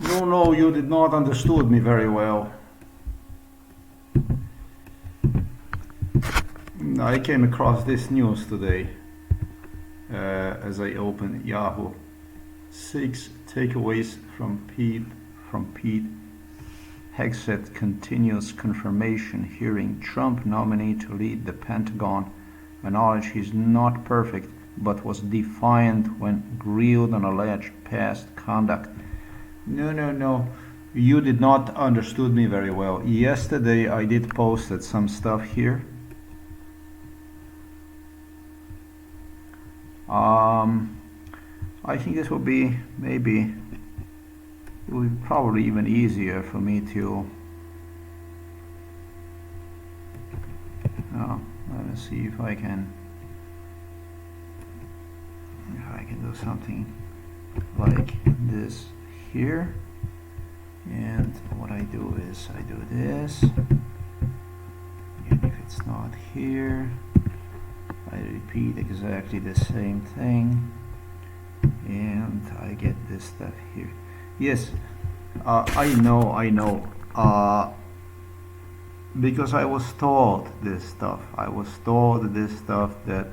No, you did not understood me very well. I came across this news today as I opened Yahoo. 6 takeaways from Pete Hegseth continues confirmation hearing Trump nominee to lead the Pentagon acknowledged he's not perfect but was defiant when grilled on alleged past conduct. No. You did not understood me very well. Yesterday I did posted some stuff here. I think this will be maybe it will be probably even easier for me to let me see if I can do something like this here, and what I do is I do this, and if it's not here I repeat exactly the same thing and I get this stuff here. Yes, I know because I was told this stuff. I was told this stuff that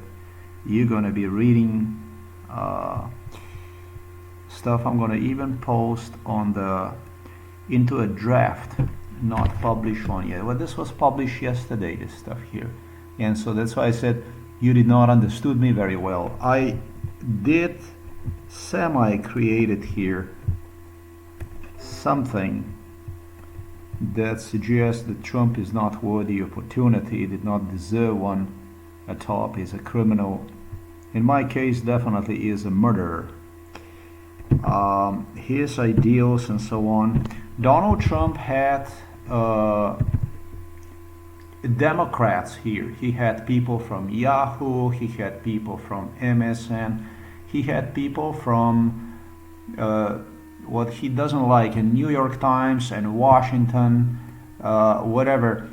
you're gonna be reading stuff I'm gonna even post on into a draft, not published one yet. Well, this was published yesterday, this stuff here, and so that's why I said you did not understood me very well. I did semi-created here something that suggests that Trump is not worthy of opportunity, did not deserve one at all. He's a criminal. In my case, definitely is a murderer. His ideals and so on. Donald Trump had Democrats here. He had people from Yahoo, he had people from MSN, he had people from what he doesn't like in New York Times and Washington, whatever,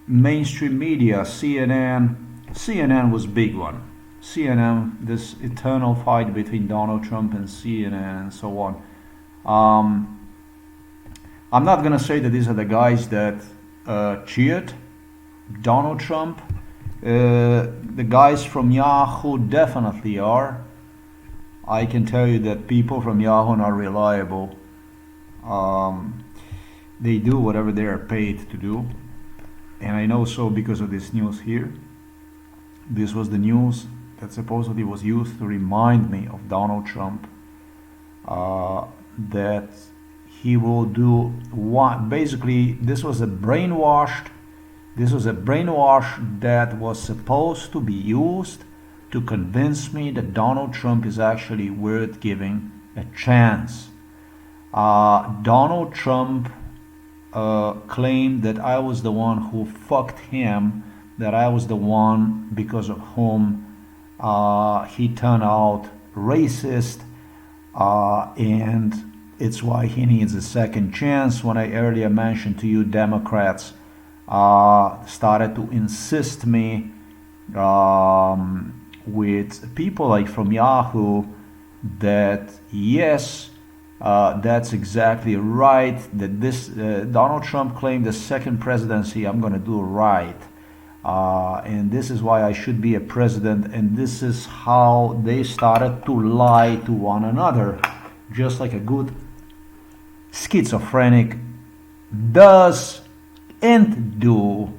mainstream media, CNN. CNN was big one. CNN, this eternal fight between Donald Trump and CNN and so on. I'm not gonna say that these are the guys that cheered Donald Trump. The guys from Yahoo definitely are. I can tell you that people from Yahoo are reliable. They do whatever they are paid to do, and I know so because of this news here. This was the news that supposedly was used to remind me of Donald Trump, that he will do what basically this was a brainwash that was supposed to be used to convince me that Donald Trump is actually worth giving a chance. Donald Trump claimed that I was the one who fucked him, that I was the one because of whom he turned out racist, and it's why he needs a second chance. When I earlier mentioned to you, Democrats started to insist me with people like from Yahoo that yes, that's exactly right, that this Donald Trump claimed the second presidency I'm going to do right, and this is why I should be a president, and this is how they started to lie to one another, just like a good schizophrenic does and do.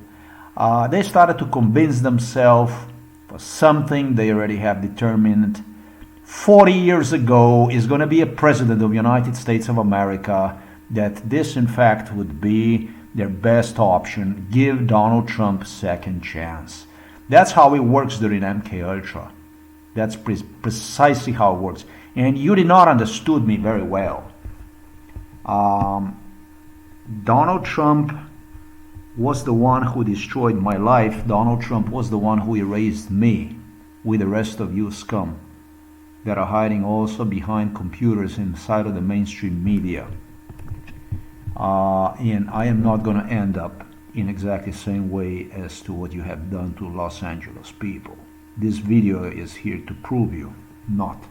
They started to convince themselves for something they already have determined 40 years ago is going to be a president of the United States of America, that this in fact would be their best option. Give Donald Trump a second chance. That's how it works during MK Ultra. That's precisely how it works. And you did not understood me very well. Donald Trump was the one who destroyed my life. Donald Trump was the one who erased me with the rest of you scum that are hiding also behind computers inside of the mainstream media. And I am not going to end up in exactly the same way as to what you have done to Los Angeles people. This video is here to prove you not.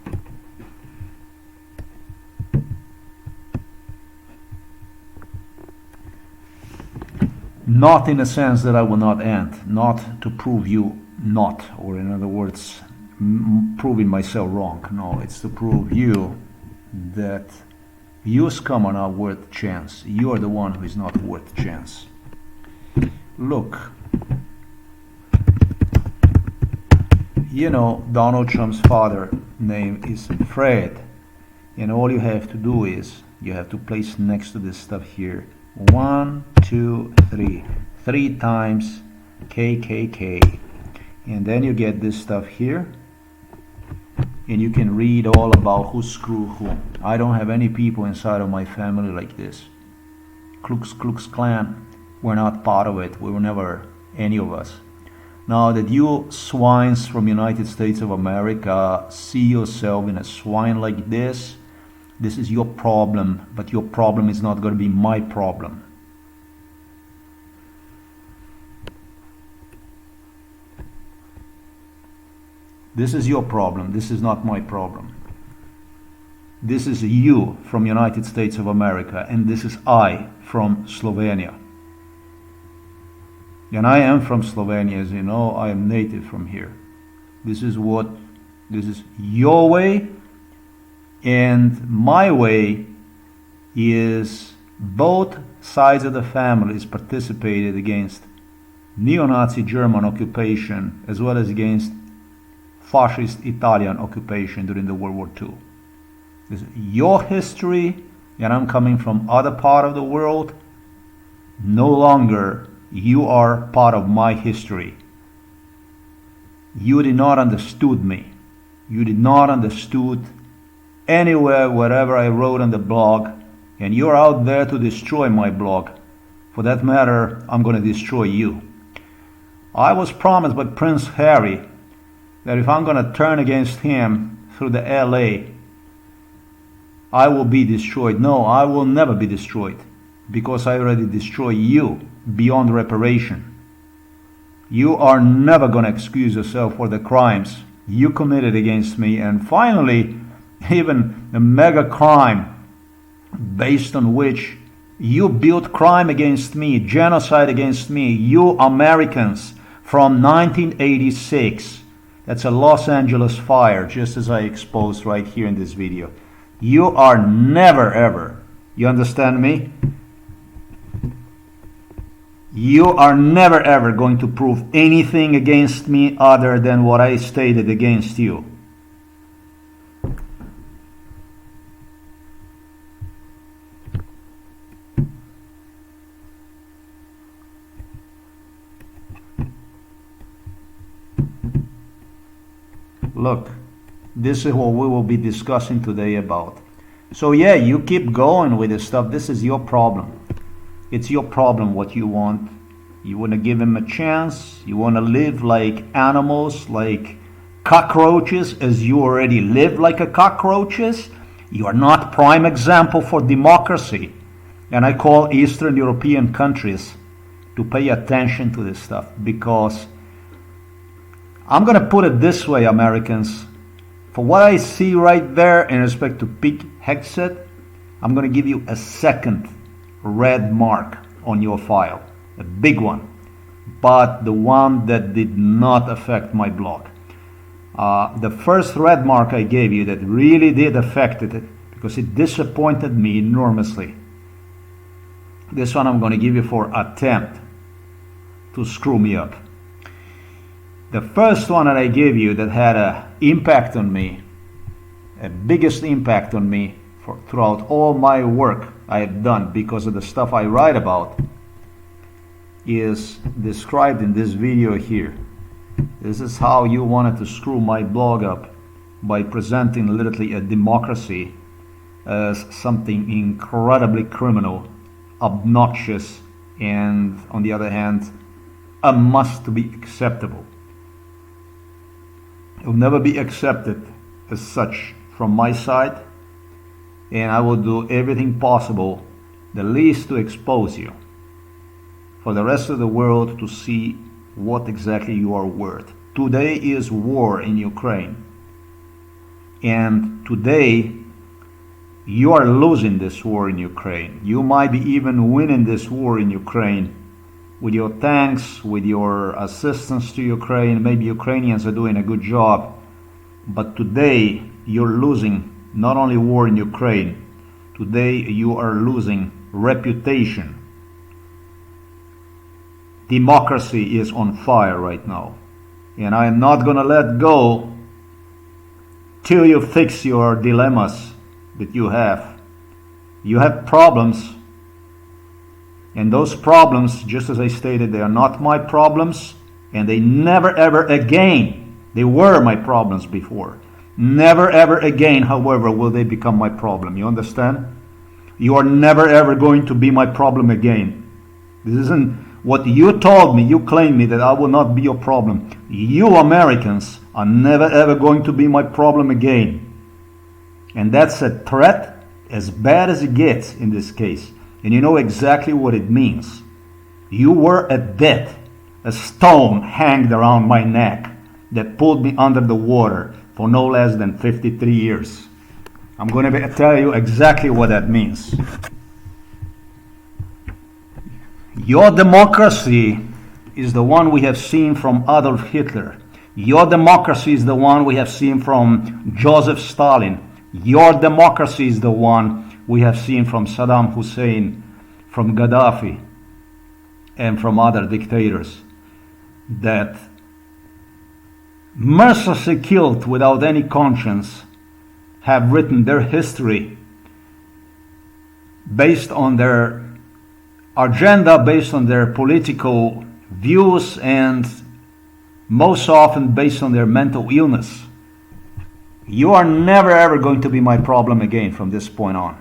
Not in a sense that I will not end, not to prove you not, or in other words, proving myself wrong. No, it's to prove you that you scum are not worth chance. You are the one who is not worth chance. Look, you know, Donald Trump's father name is Fred, and all you have to do is you have to place next to this stuff here 1, 2, 3, 3 times KKK, and then you get this stuff here, and you can read all about who screwed who. I don't have any people inside of my family like this. Ku Klux Klan, we're not part of it. We were never any of us. Now that you swines from United States of America see yourself in a swine like this is your problem, but your problem is not going to be my problem. This is your problem. This is not my problem. This is you from United States of America, and this is I from Slovenia. And I am from Slovenia, as you know. I am native from here. This is your way, and my way is both sides of the families participated against neo-Nazi German occupation as well as against fascist Italian occupation during the World War II. This is your history, and I'm coming from other part of the world. No longer you are part of my history. You did not understood me. You did not understood anywhere, wherever I wrote on the blog, and you're out there to destroy my blog. For that matter, I'm going to destroy you. I was promised by Prince Harry that if I'm going to turn against him through the LA, I will be destroyed. No, I will never be destroyed, because I already destroyed you beyond reparation. You are never going to excuse yourself for the crimes you committed against me, and finally, even a mega crime based on which you built crime against me, genocide against me, you Americans, from 1986. That's a Los Angeles fire, just as I exposed right here in this video. You are never ever, you understand me? You are never ever going to prove anything against me other than what I stated against you. Look, this is what we will be discussing today about. So yeah, you keep going with this stuff. This is your problem. It's your problem what you want. You want to give him a chance. You want to live like animals, like cockroaches, as you already live like a cockroaches. You are not prime example for democracy. And I call Eastern European countries to pay attention to this stuff, because I'm going to put it this way, Americans. For what I see right there in respect to Pete Hegseth, I'm going to give you a second red mark on your file. A big one. But the one that did not affect my blog. The first red mark I gave you that really did affect it, because it disappointed me enormously. This one I'm going to give you for attempt to screw me up. The first one that I gave you that had an impact on me, a biggest impact on me throughout all my work I have done because of the stuff I write about, is described in this video here. This is how you wanted to screw my blog up, by presenting literally a democracy as something incredibly criminal, obnoxious, and on the other hand, a must to be acceptable. It will never be accepted as such from my side, and I will do everything possible, the least to expose you, for the rest of the world to see what exactly you are worth. Today is war in Ukraine, and today you are losing this war in Ukraine. You might be even winning this war in Ukraine with your tanks, with your assistance to Ukraine. Maybe Ukrainians are doing a good job, but today you're losing not only war in Ukraine, today you are losing reputation. Democracy is on fire right now, and I am not gonna let go till you fix your dilemmas that you have. You have problems, and those problems, just as I stated, they are not my problems, and they never ever again, they were my problems before. Never ever again, however, will they become my problem. You understand? You are never ever going to be my problem again. This isn't what you told me. You claimed me that I will not be your problem. You Americans are never ever going to be my problem again. And that's a threat as bad as it gets in this case. And you know exactly what it means. You were a debt, a stone hanged around my neck that pulled me under the water for no less than 53 years. I'm going to tell you exactly what that means. Your democracy is the one we have seen from Adolf Hitler. Your democracy is the one we have seen from Joseph Stalin. Your democracy is the one we have seen from Saddam Hussein, from Gaddafi, and from other dictators that mercilessly killed without any conscience, have written their history based on their agenda, based on their political views, and most often based on their mental illness. You are never ever going to be my problem again from this point on.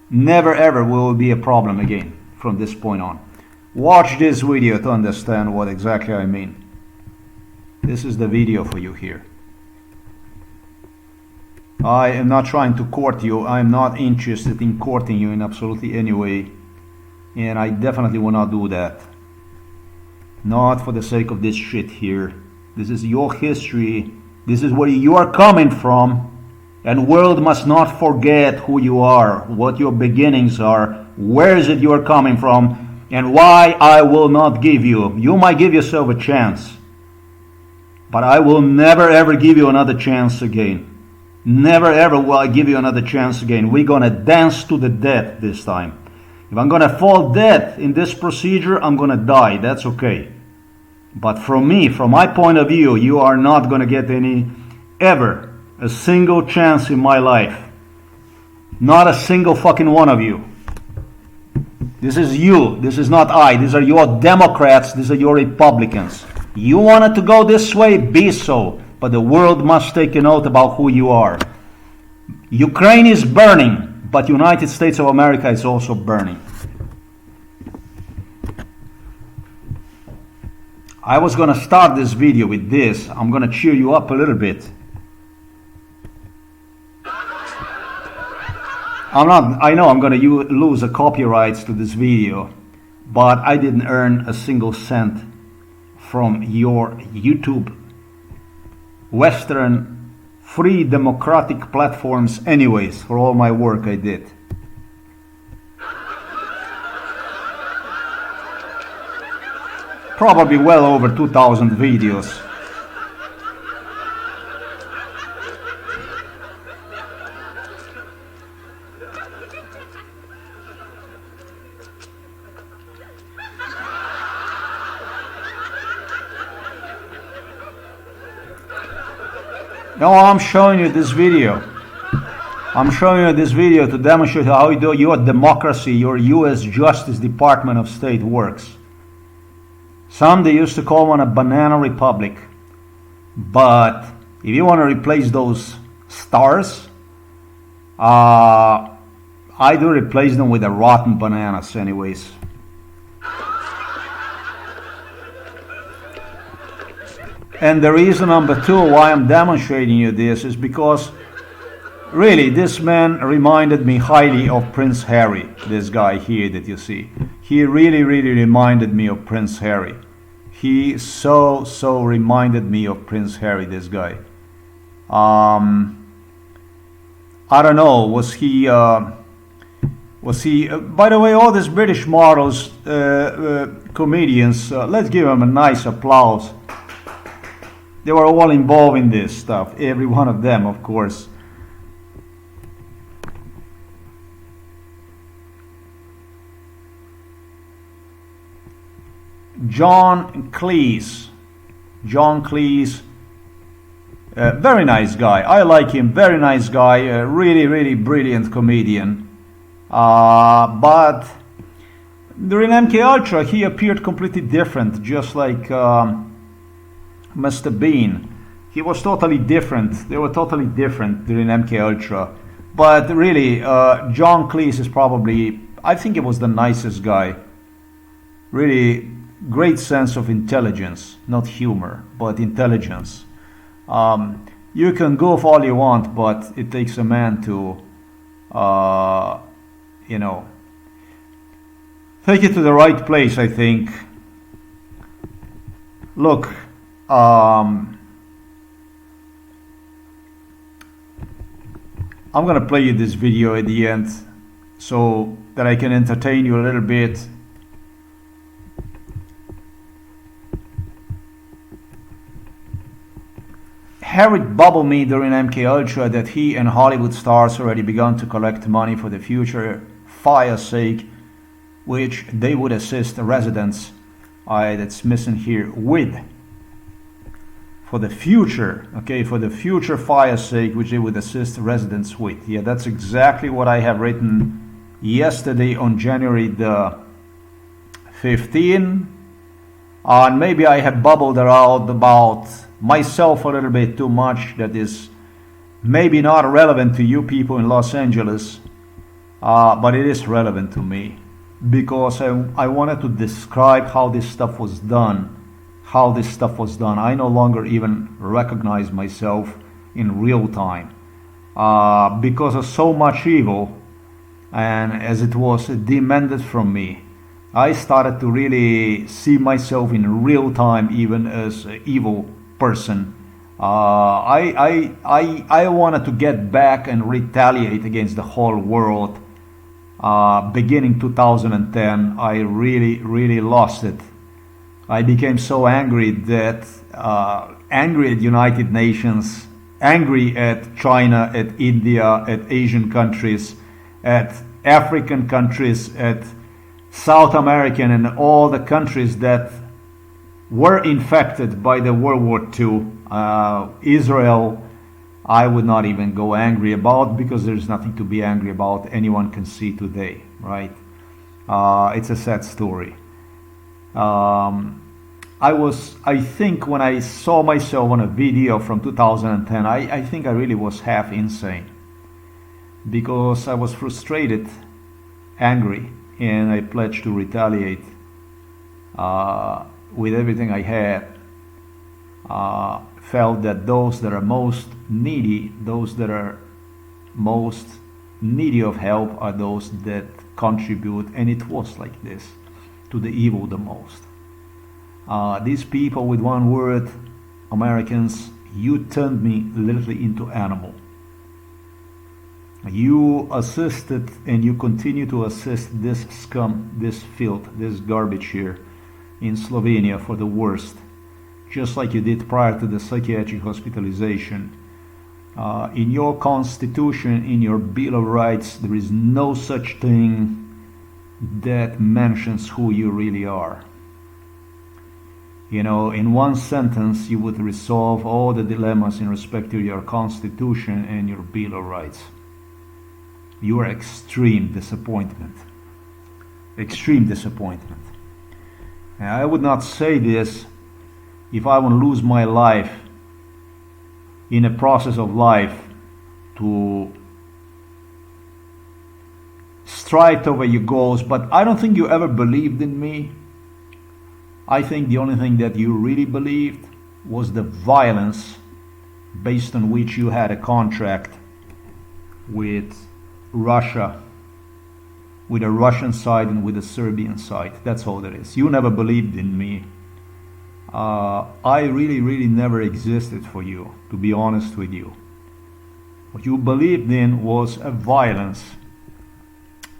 Never ever will it be a problem again from this point on. Watch this video to understand what exactly I mean. This is the video for you here. I am not trying to court you. I am not interested in courting you in absolutely any way. And I definitely will not do that. Not for the sake of this shit here. This is your history. This is where you are coming from. And world must not forget who you are, what your beginnings are, where is it you are coming from, and why I will not give you. You might give yourself a chance, but I will never ever give you another chance again. Never ever will I give you another chance again. We're gonna dance to the death this time. If I'm gonna fall dead in this procedure, I'm gonna die. That's okay. But from me, from my point of view, you are not gonna get a single chance in my life. Not a single fucking one of you. This is you. This is not I. These are your Democrats. These are your Republicans. You wanted to go this way? Be so. But the world must take a note about who you are. Ukraine is burning, but United States of America is also burning. I was going to start this video with this. I'm going to cheer you up a little bit. I know I'm going to lose the copyrights to this video, but I didn't earn a single cent from your YouTube Western free democratic platforms anyways, for all my work I did. Probably well over 2,000 videos. No, I'm showing you this video. I'm showing you this video to demonstrate how your democracy, your US Justice Department of State works. Some they used to call one a banana republic. But if you want to replace those stars, I do replace them with the rotten bananas anyways. And the reason number two why I'm demonstrating you this is because really this man reminded me highly of Prince Harry, this guy here that you see. He really reminded me of Prince Harry. He so reminded me of Prince Harry, this guy. I don't know, was he Well, see, by the way, all these British models, comedians, let's give them a nice applause. They were all involved in this stuff, every one of them, of course. John Cleese. John Cleese, very nice guy. I like him, very nice guy, really, really brilliant comedian. But during MK Ultra, he appeared completely different, just like Mr. Bean. He was totally different. They were totally different during MK Ultra. But really, John Cleese is probably, I think he was the nicest guy. Really great sense of intelligence, not humor, but intelligence. You can goof all you want, but it takes a man to, you know, take it to the right place, I think. Look, I'm gonna play you this video at the end so that I can entertain you a little bit. Harriet bubbled me during MK Ultra that he and Hollywood stars already begun to collect money for the future fire's sake, which they would assist the residents, that's missing here, with. For the future, okay, for the future fire's sake, which they would assist the residents with. Yeah, that's exactly what I have written yesterday on January the 15th. And maybe I have bubbled around about myself a little bit too much. That is maybe not relevant to you people in Los Angeles, but it is relevant to me, because I wanted to describe how this stuff was done. I no longer even recognize myself in real time because of so much evil, and as it was demanded from me, I started to really see myself in real time, even as an evil person. I wanted to get back and retaliate against the whole world. Beginning 2010, I really lost it. I became so angry that angry at United Nations, angry at China, at India, at Asian countries, at African countries, at South American, and all the countries that were infected by the World War II. Israel, I would not even go angry about, because there's nothing to be angry about. Anyone can see today, right? It's a sad story. I think when I saw myself on a video from 2010, I think I really was half insane, because I was frustrated, angry, and I pledged to retaliate with everything I had. Felt that those that are most needy, of help, are those that contribute, and it was like this, to the evil the most. These people, with one word, Americans, you turned me literally into animal. You assisted, and you continue to assist this scum, this filth, this garbage here in Slovenia for the worst, just like you did prior to the psychiatric hospitalization. In your constitution, in your Bill of Rights, there is no such thing that mentions who you really are. You know, in one sentence you would resolve all the dilemmas in respect to your constitution and your Bill of Rights. Your extreme disappointment. Extreme disappointment. And I would not say this if I would lose my life in a process of life to strive over your goals, but I don't think you ever believed in me. I think the only thing that you really believed was the violence based on which you had a contract with Russia, with the Russian side and with the Serbian side. That's all there is. You never believed in me. I really never existed for you, to be honest with you. What you believed in was a violence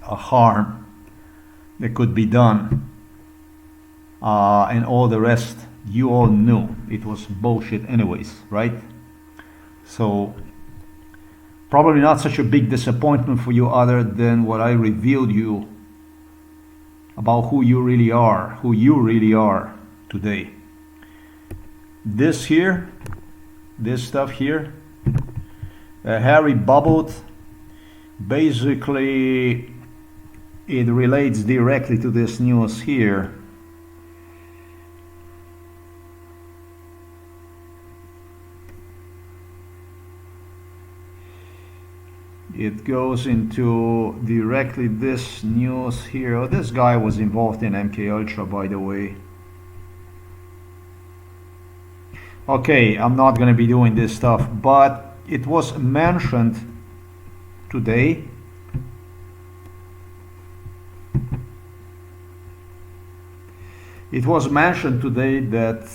harm that could be done, and all the rest you all knew it was bullshit anyways, right? So probably not such a big disappointment for you other than what I revealed you about who you really are today. This here, this stuff here, Harry bubbled, basically it relates directly to this news here. It goes into directly this news here. Oh, this guy was involved in MK Ultra, by the way. Okay, I'm not gonna be doing this stuff, but it was mentioned today. It was mentioned today that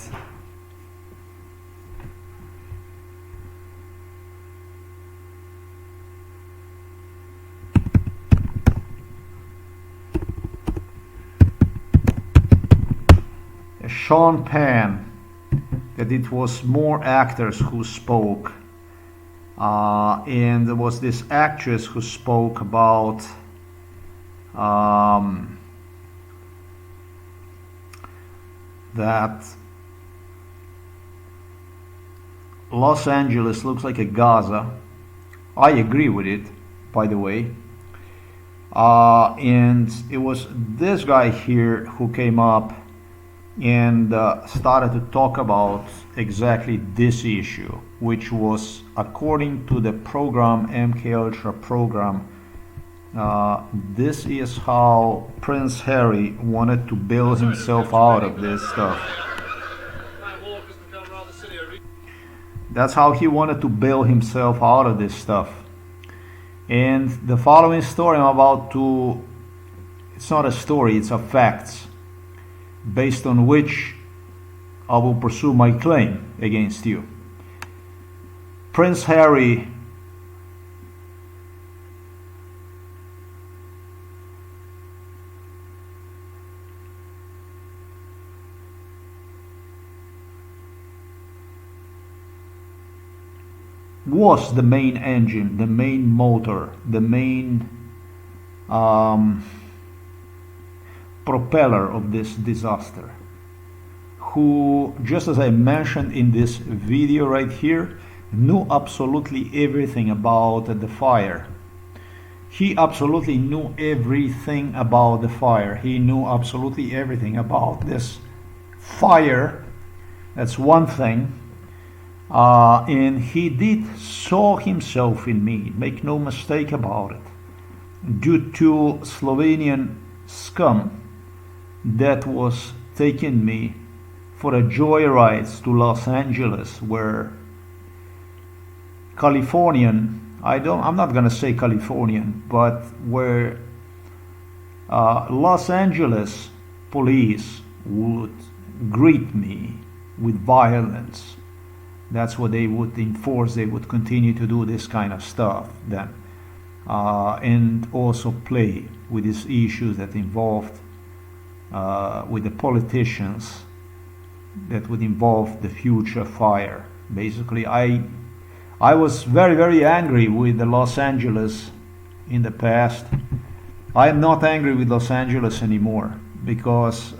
Sean Penn, that it was more actors who spoke, and there was this actress who spoke about that Los Angeles looks like a Gaza. I agree with it, by the way. And it was this guy here who came up and started to talk about exactly this issue, which was, according to the program, MK Ultra program, this is how Prince Harry wanted to bail himself out of this stuff. That's how he wanted to bail himself out of this stuff. And the following story I'm about to, it's not a story, it's a facts, based on which I will pursue my claim against you. Prince Harry was the main engine, the main motor, the main propeller of this disaster, who, just as I mentioned in this video right here, knew absolutely everything about the fire. He absolutely knew everything about the fire. He knew absolutely everything about this fire. That's one thing. And he did saw himself in me, make no mistake about it, due to Slovenian scum that was taking me for a joyride to Los Angeles, where I'm not gonna say Californian, but where Los Angeles police would greet me with violence. That's what they would enforce. They would continue to do this kind of stuff then, and also play with these issues that involved with the politicians, that would involve the future fire. Basically, I was very, very angry with the Los Angeles in the past. I am not angry with Los Angeles anymore, because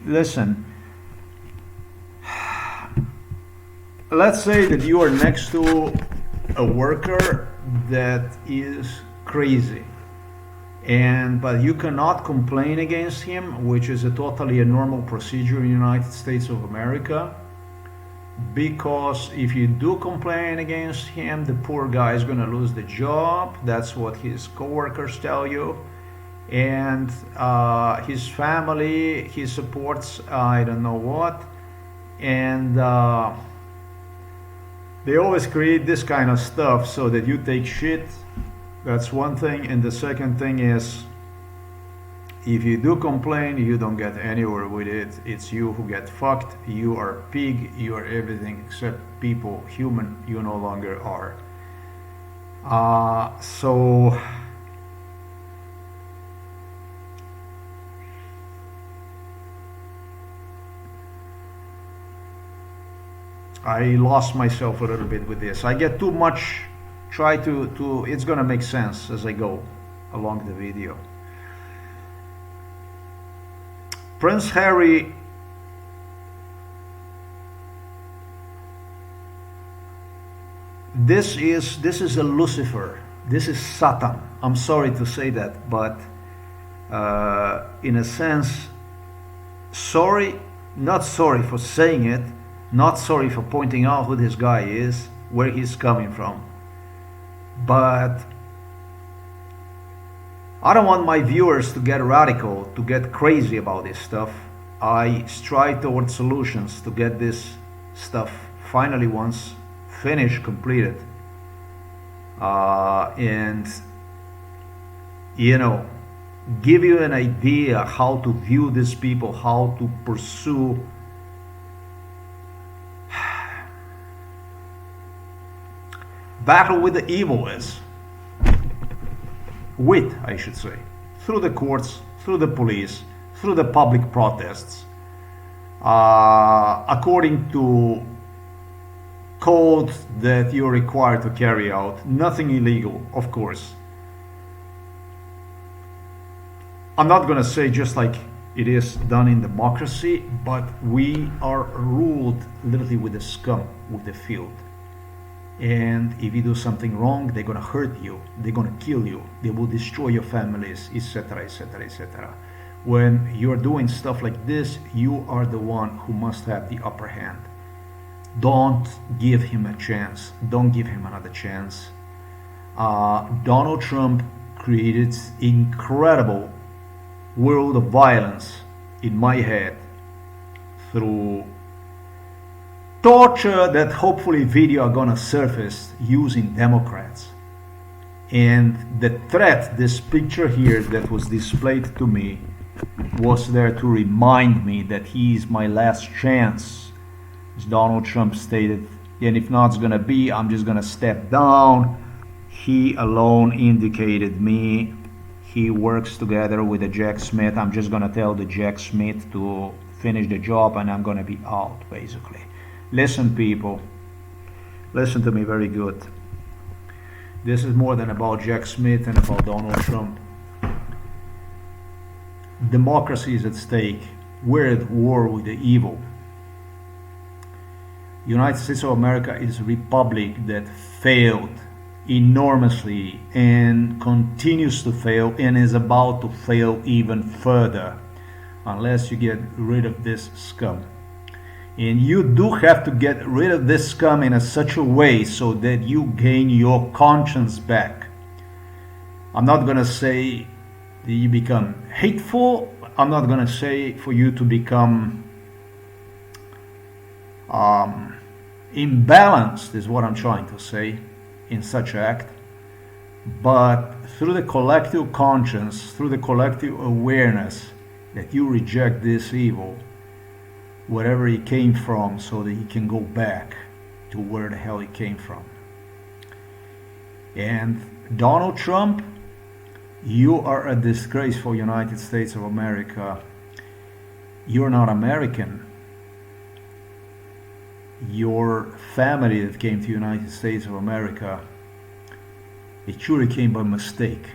listen, let's say that you are next to a worker that is crazy, but you cannot complain against him, which is a totally normal procedure in the United States of America, because if you do complain against him, the poor guy is going to lose the job. That's what his coworkers tell you. And his family, he supports I don't know what, and they always create this kind of stuff so that you take shit. That's one thing. And the second thing is, if you do complain, you don't get anywhere with it. It's you who get fucked. You are pig. You are everything except people, human. You no longer are. So I lost myself a little bit with this. I get too much, try to it's gonna make sense as I go along the video. Prince Harry this is a Lucifer. This is Satan. I'm sorry to say that, but in a sense, not sorry for saying it, not sorry for pointing out who this guy is, where he's coming from. But I don't want my viewers to get radical, to get crazy about this stuff. I strive towards solutions to get this stuff finally once finished, completed. And, you know, give you an idea how to view these people, how to pursue battle with the evil is. With, I should say, through the courts, through the police, through the public protests, according to codes that you're required to carry out. Nothing illegal, of course. I'm not gonna say just like it is done in democracy, but we are ruled literally with the scum, with the field. And if you do something wrong, they're gonna hurt you, they're gonna kill you, they will destroy your families, etc., etc., etc. When you're doing stuff like this, you are the one who must have the upper hand. Don't give him a chance. Don't give him another chance. Donald Trump created incredible world of violence in my head through torture that hopefully video are gonna surface using Democrats. And the threat, this picture here that was displayed to me, was there to remind me that he is my last chance. As Donald Trump stated, and if not, it's gonna be, I'm just gonna step down. He alone indicated me. He works together with the Jack Smith. I'm just gonna tell the Jack Smith to finish the job and I'm gonna be out, basically. Listen, people, listen to me very good. This is more than about Jack Smith and about Donald Trump. Democracy is at stake. We're at war with the evil. United States of America is a republic that failed enormously and continues to fail and is about to fail even further unless you get rid of this scum. And you do have to get rid of this scum in such a way so that you gain your conscience back. I'm not going to say that you become hateful. I'm not going to say for you to become imbalanced, is what I'm trying to say in such act. But through the collective conscience, through the collective awareness that you reject this evil, wherever he came from, so that he can go back to where the hell he came from. And Donald Trump, you are a disgrace for United States of America. You're not American. Your family that came to United States of America, it surely came by mistake.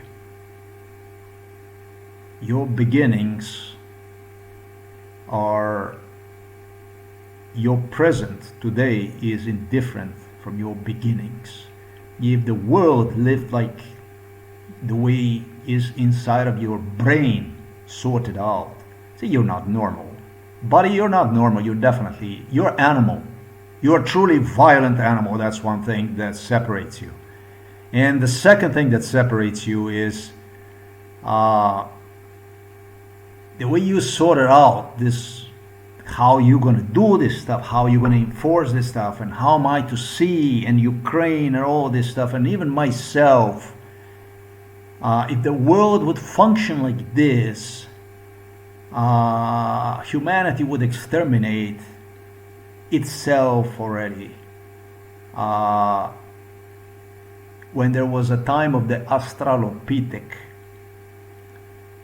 Your beginnings are, your present today is indifferent from your beginnings. If the world lived like the way is inside of your brain, sorted out, see, you're not normal. Buddy, you're not normal. You're animal. You're a truly violent animal. That's one thing that separates you. And the second thing that separates you is the way you sorted out this, how you're going to do this stuff, how you're going to enforce this stuff, and how am I to see, and Ukraine and all this stuff, and even myself. If the world would function like this, humanity would exterminate itself already. When there was a time of the Australopithec,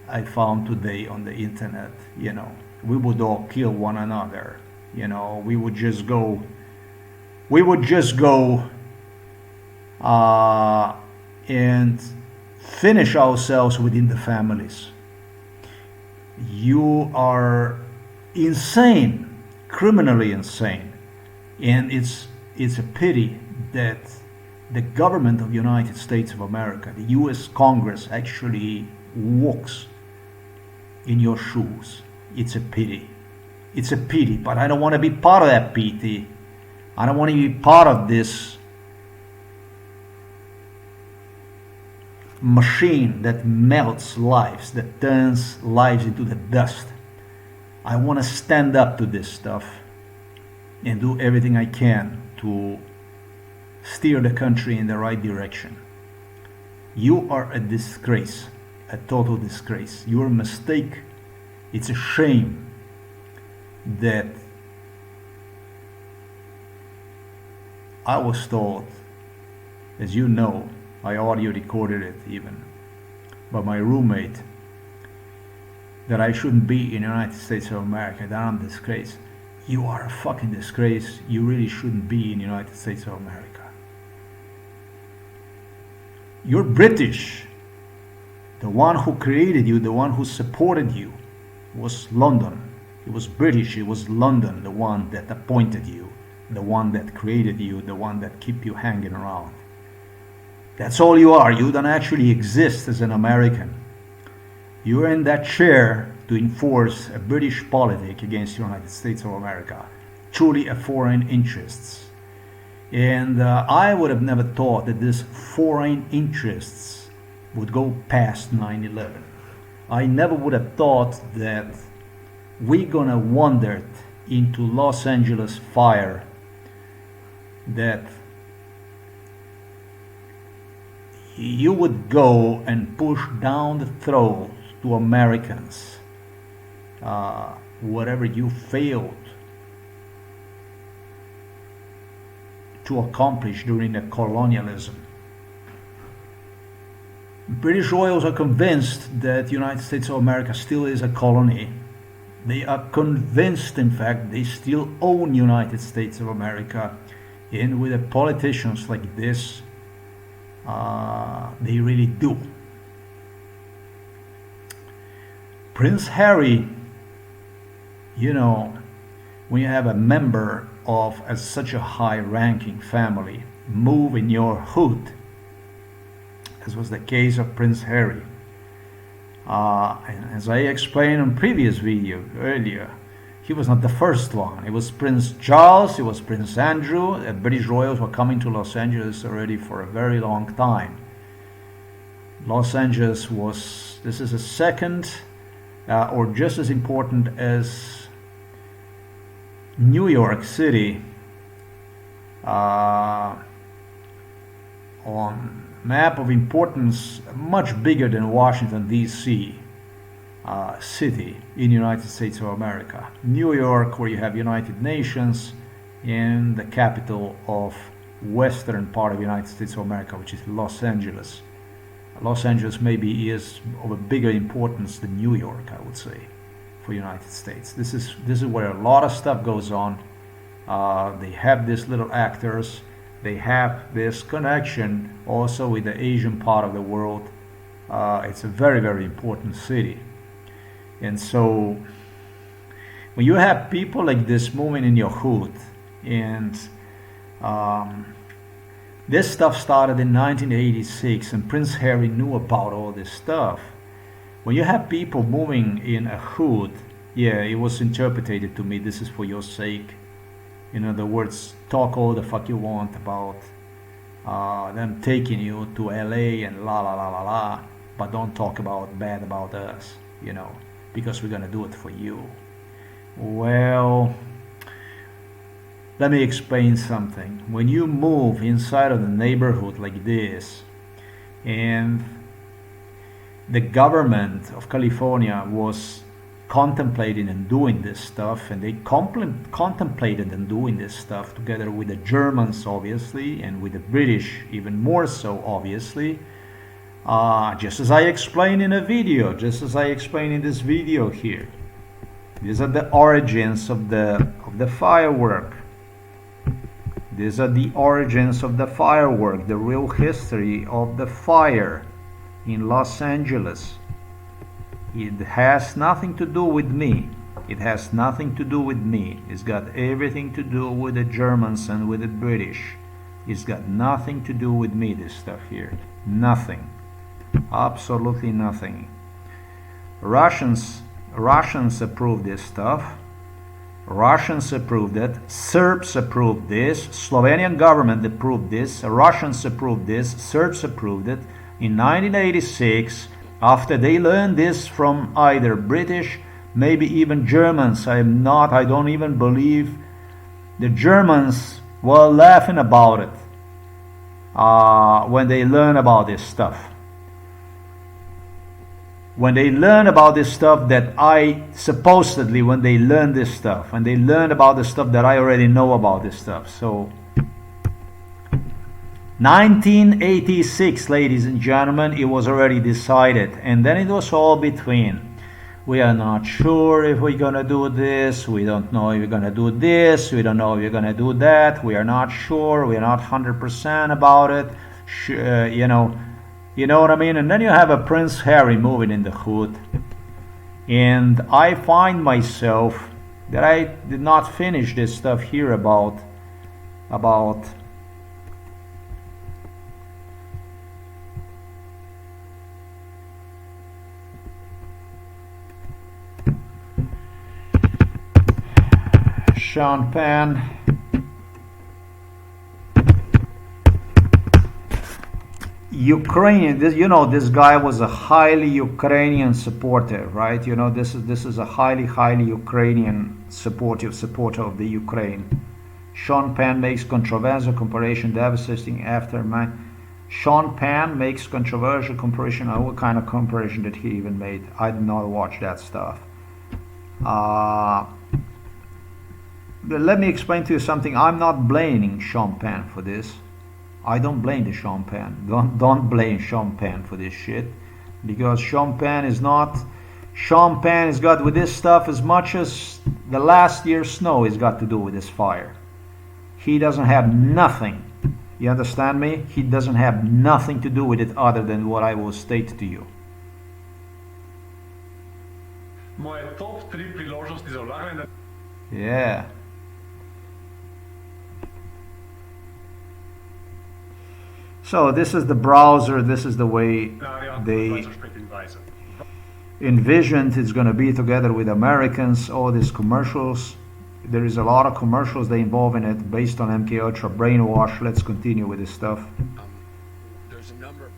I found today on the internet, we would all kill one another. We would just go we would just go and finish ourselves within the families. You are insane, criminally insane, and it's a pity that the government of the United States of America, the U.S. Congress, actually walks in your shoes. It's a pity. It's a pity, but I don't want to be part of that pity. I don't want to be part of this machine that melts lives, that turns lives into the dust. I want to stand up to this stuff and do everything I can to steer the country in the right direction. You are a disgrace, a total disgrace. You're a mistake. It's a shame that I was told, as you know, I audio recorded it even, by my roommate, that I shouldn't be in the United States of America, that I'm a disgrace. You are a fucking disgrace. You really shouldn't be in the United States of America. You're British. The one who created you, the one who supported you, was London. It was British, it was London, the one that appointed you, the one that created you, the one that keep you hanging around. That's all you are. You don't actually exist as an American. You're in that chair to enforce a British politic against the United States of America, truly a foreign interests. And I would have never thought that these foreign interests would go past 9/11. I never would have thought that we're gonna wander into Los Angeles fire, that you would go and push down the throat to Americans whatever you failed to accomplish during the colonialism. British royals are convinced that the United States of America still is a colony. They are convinced, in fact, they still own United States of America. And with the politicians like this, they really do. Prince Harry, you know, when you have a member of such a high-ranking family move in your hood, as was the case of Prince Harry. And as I explained in previous video earlier, he was not the first one. It was Prince Charles, it was Prince Andrew. British royals were coming to Los Angeles already for a very long time. Los Angeles was, this is a second or just as important as New York City on map of importance, much bigger than Washington D.C. City in the United States of America. New York, where you have United Nations, and the capital of western part of the United States of America, which is Los Angeles. Los Angeles maybe is of a bigger importance than New York, I would say, for the United States. This is where a lot of stuff goes on. They have these little actors. They have this connection also with the Asian part of the world. It's a very, very important city. And so when you have people like this moving in your hood, and this stuff started in 1986, and Prince Harry knew about all this stuff. When you have people moving in a hood, yeah, it was interpreted to me, this is for your sake. In other words, talk all the fuck you want about them taking you to LA and la la la la la, but don't talk about bad about us, you know, because we're gonna do it for you. Well, let me explain something. When you move inside of the neighborhood like this, and the government of California was contemplating and doing this stuff, and they contemplated and doing this stuff together with the Germans, obviously, and with the British even more so, obviously, just as I explained in a video, just as I explained in this video here. These are the origins of the firework. These are the origins of the firework, the real history of the fire in Los Angeles. It has nothing to do with me. It has nothing to do with me. It's got everything to do with the Germans and with the British. It's got nothing to do with me, this stuff here. Nothing. Absolutely nothing. Russians approved this stuff. Russians approved it. Serbs approved this. Slovenian government approved this. Russians approved this. Serbs approved it. In 1986, after they learned this from either British, maybe even Germans, I don't even believe the Germans were laughing about it when they learn about this stuff. When they learn about this stuff that when they learn this stuff, and they learn about the stuff that I already know about this stuff. So 1986, ladies and gentlemen, it was already decided, and then it was all between. We are not sure if we're gonna do this, we don't know if we're gonna do this, we don't know if we're gonna do that, we are not sure, we are not 100% about it, you know what I mean? And then you have a Prince Harry moving in the hood, and I find myself that I did not finish this stuff here about Sean Penn. Ukrainian, this guy was a highly Ukrainian supporter, right? This is a highly Ukrainian supporter of the Ukraine. Sean Penn makes controversial comparison, devastating aftermath. Sean Penn makes controversial comparison. What kind of comparison did he even made? I did not watch that stuff. Let me explain to you something. I'm not blaming Sean Penn for this. I don't blame the Sean Penn. Don't blame Sean Penn for this shit, because Sean Penn has got with this stuff as much as the last year's snow has got to do with this fire. He doesn't have nothing. You understand me? He doesn't have nothing to do with it other than what I will state to you. Moje top 3 priložnosti za vlaganje. Yeah. So this is the browser, this is the way they envisioned it's going to be together with Americans, all these commercials. There is a lot of commercials they involve in it based on MK Ultra brainwash. Let's continue with this stuff. There's a number of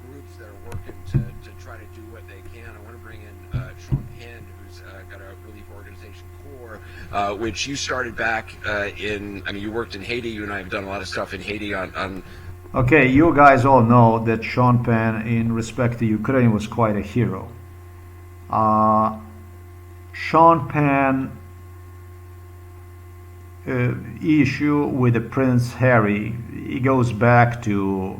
groups that are working to try to do what they can. I want to bring in Sean Penn, who's got a relief organization, CORE, which you started back you worked in Haiti. You and I have done a lot of stuff in Haiti on Okay, you guys all know that Sean Penn, in respect to Ukraine, was quite a hero. Sean Penn issue with the Prince Harry, it goes back to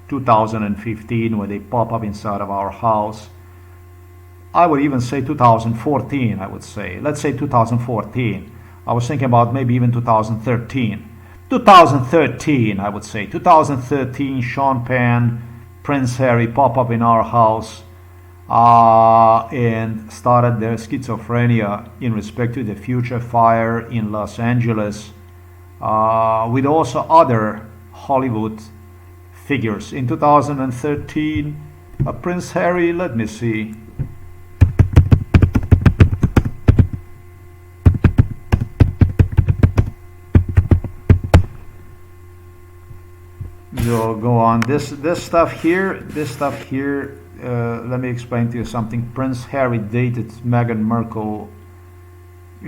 2015 when they pop up inside of our house. I would even say 2014, I would say. Let's say 2014. I was thinking about maybe even 2013. 2013, I would say. 2013, Sean Penn, Prince Harry pop up in our house and started their schizophrenia in respect to the future fire in Los Angeles with also other Hollywood figures. In 2013, Prince Harry, let me see. So go on. This stuff here. Let me explain to you something. Prince Harry dated Meghan Markle,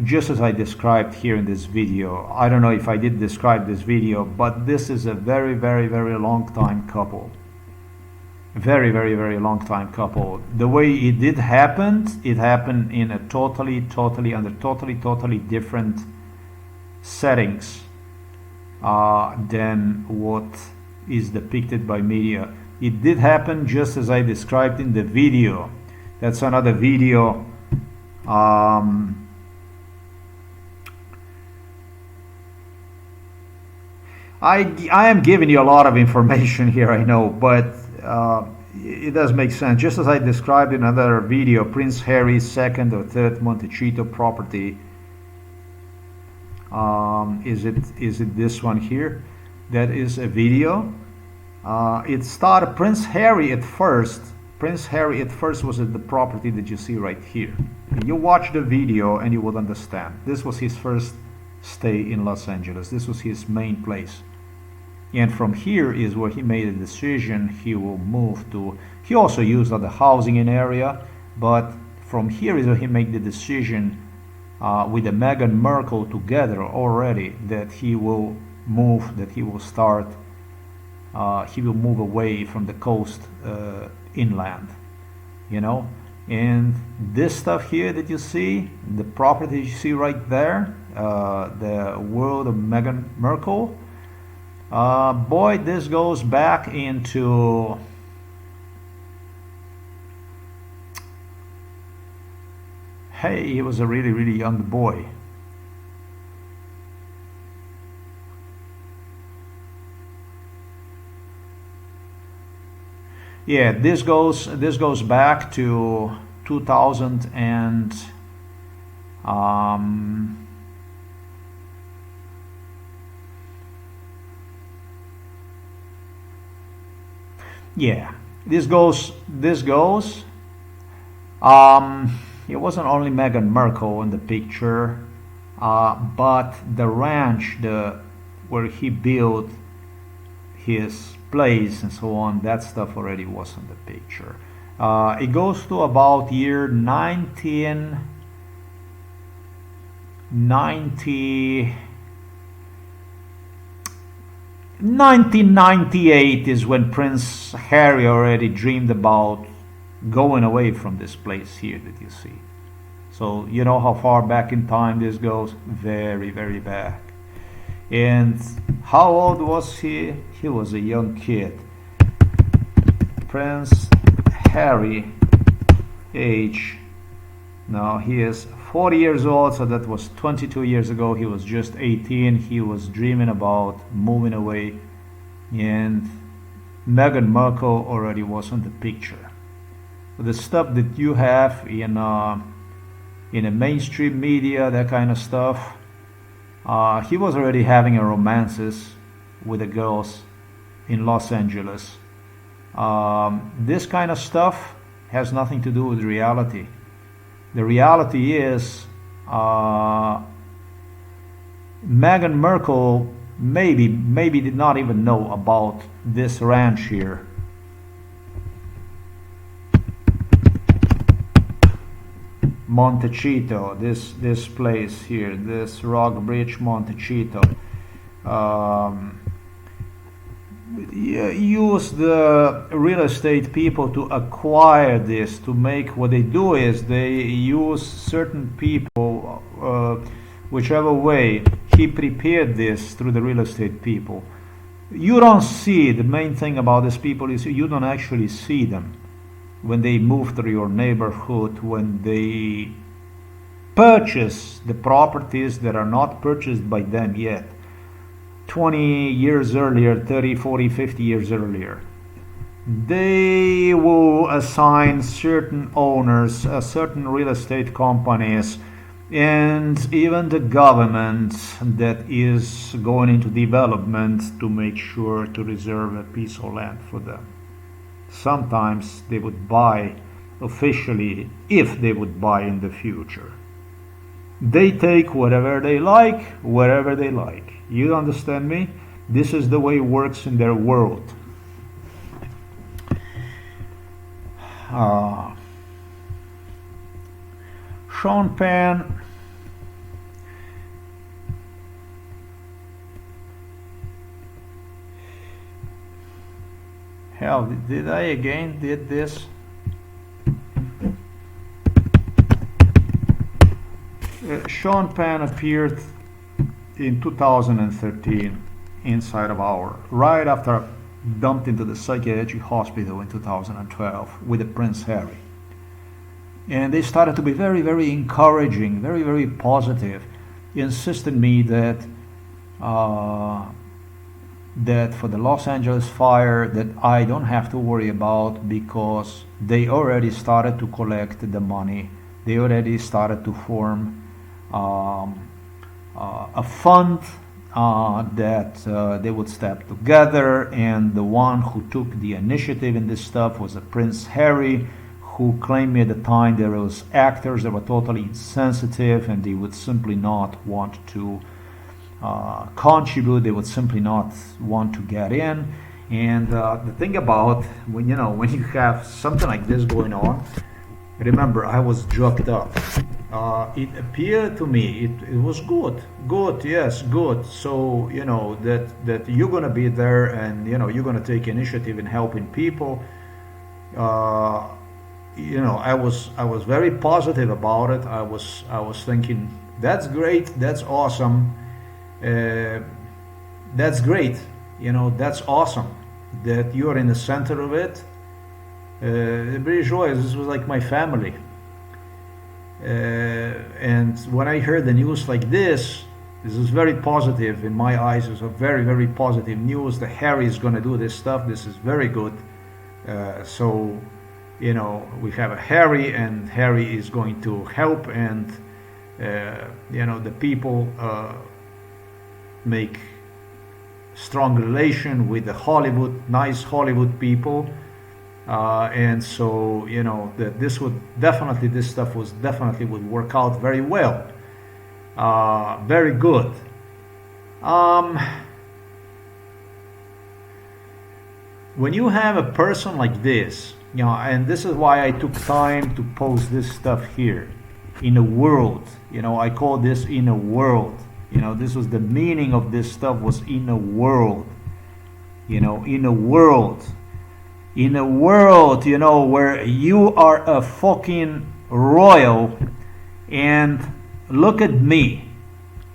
just as I described here in this video. I don't know if I did describe this video, but this is a very, very, very long time couple. Very, very, very long time couple. The way it happened in a totally different settings than what is depicted by media. It did happen just as I described in the video. That's another video. I am giving you a lot of information here, I know, but it does make sense. Just as I described in another video, Prince Harry's second or third Montecito property. Is it this one here? That is a video. It started Prince Harry at first. Prince Harry at first was at the property that you see right here. You watch the video and you will understand. This was his first stay in Los Angeles. This was his main place. And from here is where he made a decision he will move to. He also used other housing in area, but from here is where he made the decision with the Meghan Markle together already that he will move, that he will start, he will move away from the coast inland, you know. And this stuff here that you see, the property you see right there, the world of Meghan Markle, boy, this goes back into hey, he was a really, really young boy. Yeah, this goes back to 2000 and yeah, this goes it wasn't only Meghan Markle in the picture, but the ranch where he built his place and so on, that stuff already was in the picture. It goes to about year 1998 is when Prince Harry already dreamed about going away from this place here that you see. So you know how far back in time this goes? Very, very back. And how old was he? He was a young kid. Prince Harry, age, now he is 40 years old, so that was 22 years ago. He was just 18. He was dreaming about moving away, and Meghan Markle already was in the picture. The stuff that you have in the mainstream media, that kind of stuff, he was already having romances with the girls in Los Angeles. This kind of stuff has nothing to do with reality. The reality is Meghan Markle maybe did not even know about this ranch here. Montecito, this place here, this Rock Bridge Montecito. Use the real estate people to acquire this, to make what they do is they use certain people, whichever way he prepared this through the real estate people. You don't see, the main thing about these people is you don't actually see them when they move through your neighborhood, when they purchase the properties that are not purchased by them yet. 20 years earlier, 30, 40, 50 years earlier, they will assign certain owners, certain real estate companies, and even the government that is going into development to make sure to reserve a piece of land for them. Sometimes they would buy officially, if they would buy in the future. They take whatever they like, wherever they like. You understand me? This is the way it works in their world. Sean Penn. Hell, did I again did this? Sean Penn appeared in 2013 inside of our, right after dumped into the psychiatric hospital in 2012 with the Prince Harry. And they started to be very, very encouraging, very, very positive, insisting me that that for the Los Angeles fire that I don't have to worry about, because they already started to collect the money. They already started to form a fund that they would step together, and the one who took the initiative in this stuff was a Prince Harry, who claimed at the time there was actors that were totally insensitive and they would simply not want to contribute, they would simply not want to get in. And the thing about when you have something like this going on, remember, I was drugged up. It appeared to me it was good, yes, good. So that you're gonna be there, and you're gonna take initiative in helping people. I was very positive about it. I was thinking, that's great, that's awesome, that's great. That's awesome that you're in the center of it. The British Royals, this was like my family. And when I heard the news like this is very positive in my eyes. It's a very, very positive news that Harry is going to do this stuff. This is very good. So we have a Harry, and Harry is going to help, and the people make strong relation with the nice Hollywood people. And so that this stuff would work out very well, very good. When you have a person like this, and this is why I took time to post this stuff here, in a world, I call this in a world, this was the meaning of this stuff, was in a world, in a world. In a world, where you are a fucking royal, and look at me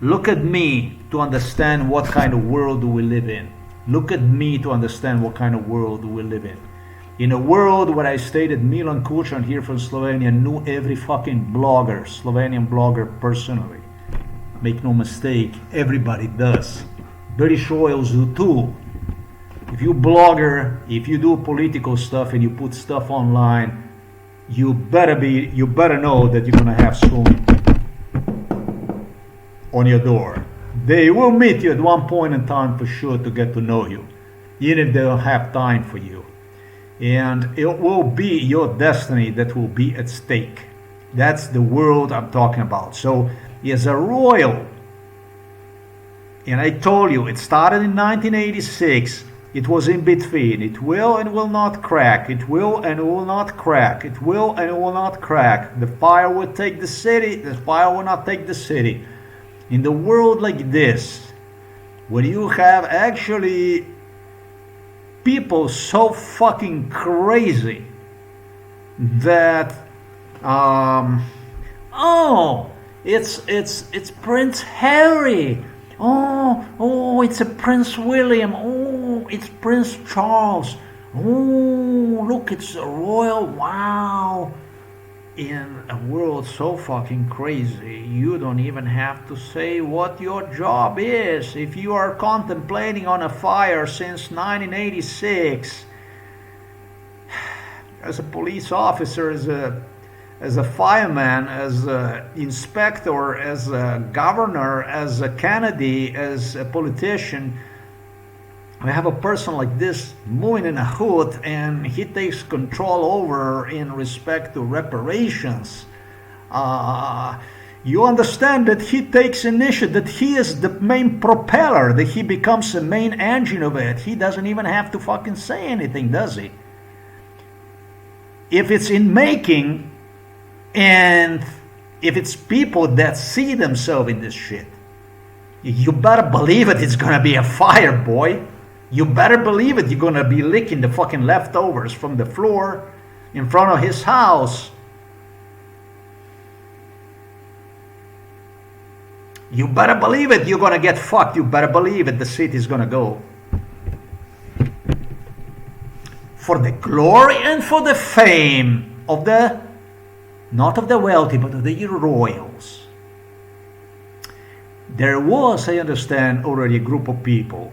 to understand what kind of world do we live in. Look at me to understand what kind of world do we live in. In a world where I stated Milan Kučan here from Slovenia knew every fucking Slovenian blogger personally. Make no mistake, everybody does. British royals do too. If you blogger, if you do political stuff and you put stuff online, you better know that you're gonna have soon on your door. They will meet you at one point in time for sure to get to know you, even if they don't have time for you. And it will be your destiny that will be at stake. That's the world I'm talking about. So as a royal, and I told you, it started in 1986. It was in between. It will and will not crack. It will and will not crack. It will and will not crack. The fire will take the city. The fire will not take the city. In the world like this, where you have actually people so fucking crazy that it's Prince Harry. Oh, it's a Prince William. Oh, it's Prince Charles. Oh, look, it's a royal. Wow. In a world so fucking crazy, you don't even have to say what your job is. If you are contemplating on a fire since 1986, as a police officer, as a fireman, as an inspector, as a governor, as a Kennedy, as a politician, we have a person like this moving in a hood, and he takes control over in respect to reparations. You understand that he takes initiative, that he is the main propeller, that he becomes the main engine of it. He doesn't even have to fucking say anything, does he? If it's in making, and if it's people that see themselves in this shit, you better believe it, it's gonna be a fire, boy. You better believe it, you're gonna be licking the fucking leftovers from the floor in front of his house. You better believe it, you're gonna get fucked. You better believe it, the city's gonna go. For the glory and for the fame of the, not of the wealthy, but of the royals. There was, I understand, already a group of people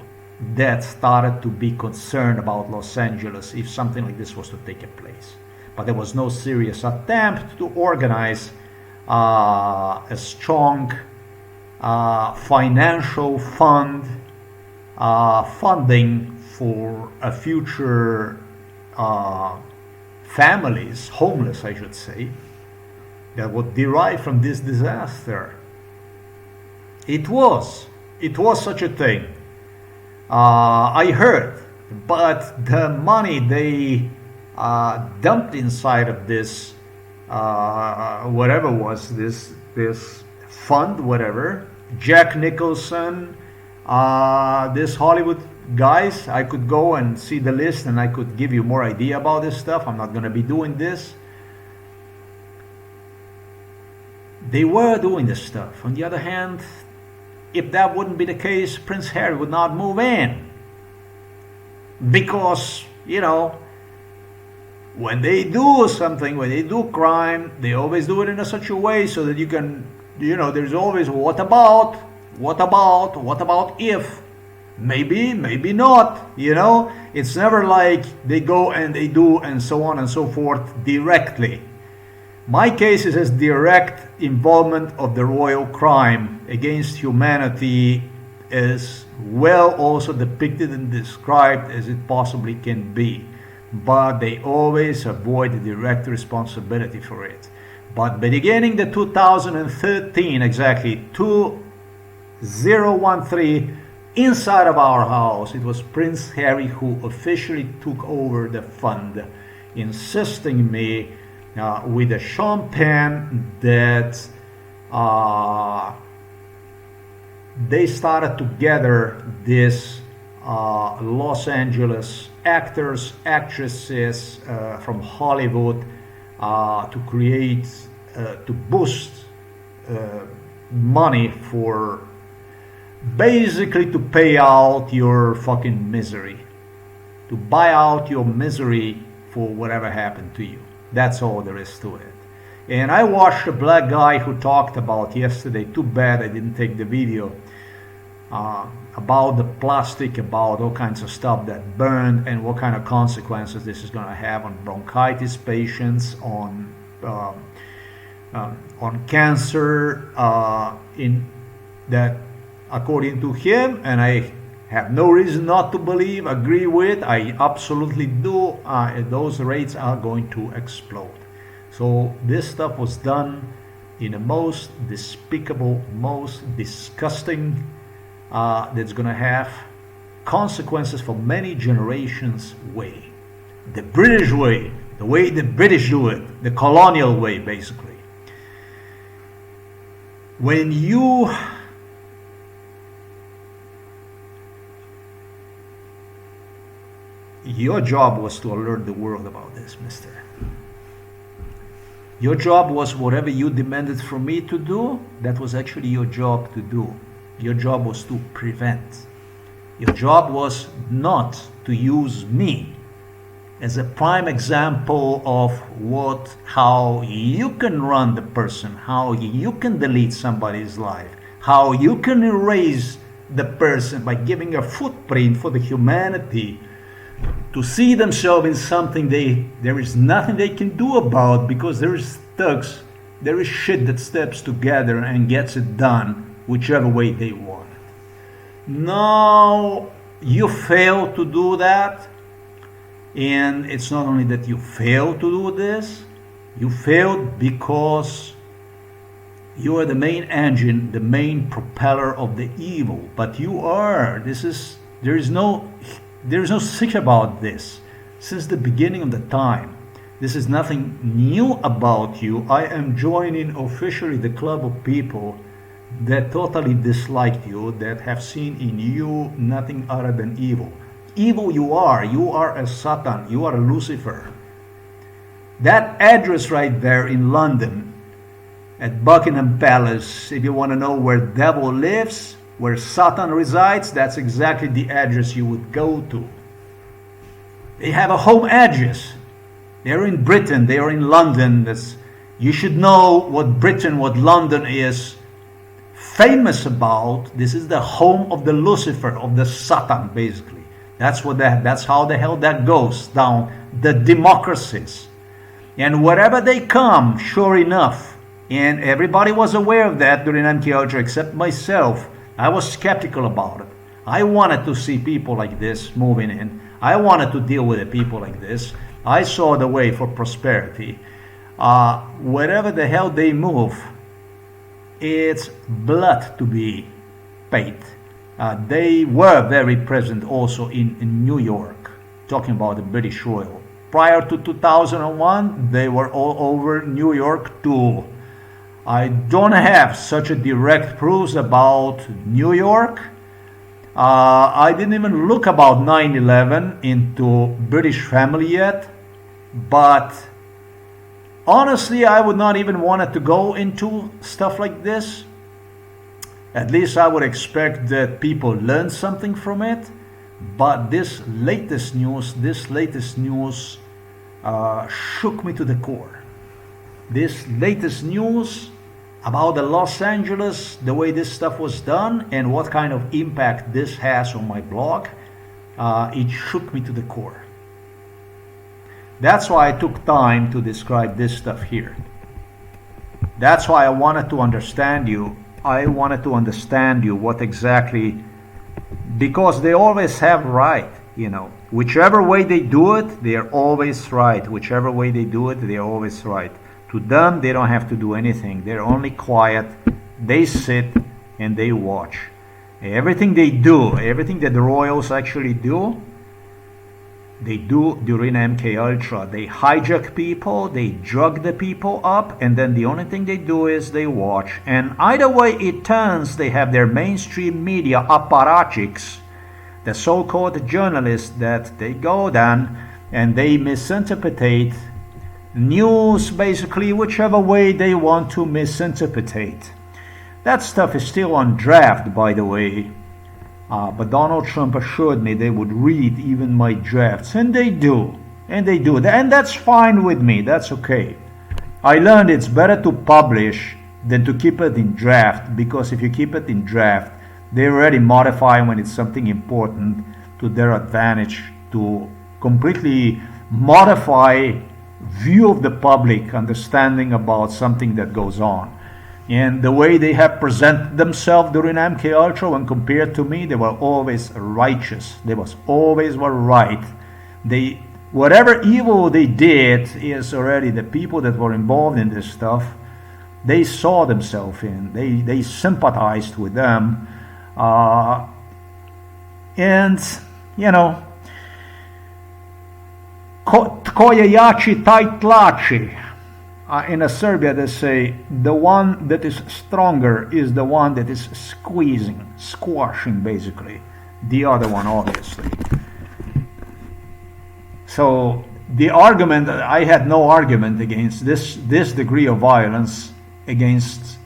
that started to be concerned about Los Angeles if something like this was to take place. But there was no serious attempt to organize a strong financial funding for a future families, homeless I should say, that would derive from this disaster. It was such a thing. I heard, but the money they dumped inside of this, whatever was this fund, whatever, Jack Nicholson, this Hollywood guys, I could go and see the list and I could give you more idea about this stuff. I'm not going to be doing this. They were doing this stuff. On the other hand, if that wouldn't be the case, Prince Harry would not move in. Because, you know, when they do something, when they do crime, they always do it in such a way so that you can, you know, there's always what about if, maybe not, you know. It's never like they go and they do and so on and so forth directly. My case is as direct involvement of the royal crime against humanity as well also depicted and described as it possibly can be. But they always avoid the direct responsibility for it. But beginning the 2013, exactly 2013, inside of our house, it was Prince Harry who officially took over the fund, insisting me with a Sean Penn that they started to gather this Los Angeles actors, actresses from Hollywood to create, to boost money for basically to pay out your fucking misery, to buy out your misery for whatever happened to you. That's all there is to it. And I watched a black guy who talked about yesterday, too bad I didn't take the video, about the plastic, about all kinds of stuff that burned and what kind of consequences this is going to have on bronchitis patients, on cancer, in that, according to him, and I have no reason not to believe, agree with, I absolutely do, those rates are going to explode. So this stuff was done in the most despicable, most disgusting, that's going to have consequences for many generations way. The British way, the way the British do it, the colonial way basically. When your job was to alert the world about this, mister. Your job was whatever you demanded from me to do, that was actually your job to do. Your job was to prevent. Your job was not to use me as a prime example of how you can run the person, how you can delete somebody's life, how you can erase the person by giving a footprint for the humanity to see themselves in something there is nothing they can do about, because there is thugs, there is shit that steps together and gets it done whichever way they want it. Now you fail to do that, and it's not only that you fail to do this, you failed because you are the main engine, the main propeller of the evil. But you are, there is no secret about this. Since the beginning of the time, this is nothing new about you. I am joining officially the club of people that totally disliked you, that have seen in you nothing other than evil. Evil you are a Satan, you are a Lucifer. That address right there in London, at Buckingham Palace, if you want to know where devil lives, where Satan resides, that's exactly the address you would go to. They have a home address. They're in Britain, they are in London. You should know what Britain, what London is famous about. This is the home of the Lucifer, of the Satan, basically. That's how the hell that goes down. The democracies. And wherever they come, sure enough, and everybody was aware of that during MKUltra except myself. I was skeptical about it. I wanted to see people like this moving in. I wanted to deal with the people like this. I saw the way for prosperity. Wherever the hell they move, it's blood to be paid. They were very present also in New York, talking about the British Royal. Prior to 2001, they were all over New York too. I don't have such a direct proofs about New York. I didn't even look about 9/11 into British family yet, but honestly, I would not even want to go into stuff like this. At least I would expect that people learn something from it. But this latest news shook me to the core. This latest news about the Los Angeles, the way this stuff was done, and what kind of impact this has on my blog, it shook me to the core. That's why I took time to describe this stuff here. That's why I wanted to understand you. I wanted to understand you what exactly, because they always have right, you know. Whichever way they do it, they are always right. Whichever way they do it, they are always right. To them, they don't have to do anything. They're only quiet. They sit and they watch. Everything they do, everything that the royals actually do, they do during MKUltra. They hijack people, they drug the people up, and then the only thing they do is they watch. And either way it turns, they have their mainstream media apparatchiks, the so-called journalists, that they go down and they misinterpret news, basically whichever way they want to misinterpret. That stuff is still on draft, by the way. But Donald Trump assured me they would read even my drafts, and they do. And that's fine with me. That's okay. I learned it's better to publish than to keep it in draft, because if you keep it in draft, they already modify when it's something important to their advantage, to completely modify view of the public understanding about something that goes on. And the way they have presented themselves during MKUltra, when compared to me, they were always righteous. They were right. Whatever evil they did is already the people that were involved in this stuff, they saw themselves in. They sympathized with them. And, you know, Tkoje jači, taj tlači. In Serbia they say the one that is stronger is the one that is squashing basically the other one, obviously. So the argument, I had no argument against this degree of violence, against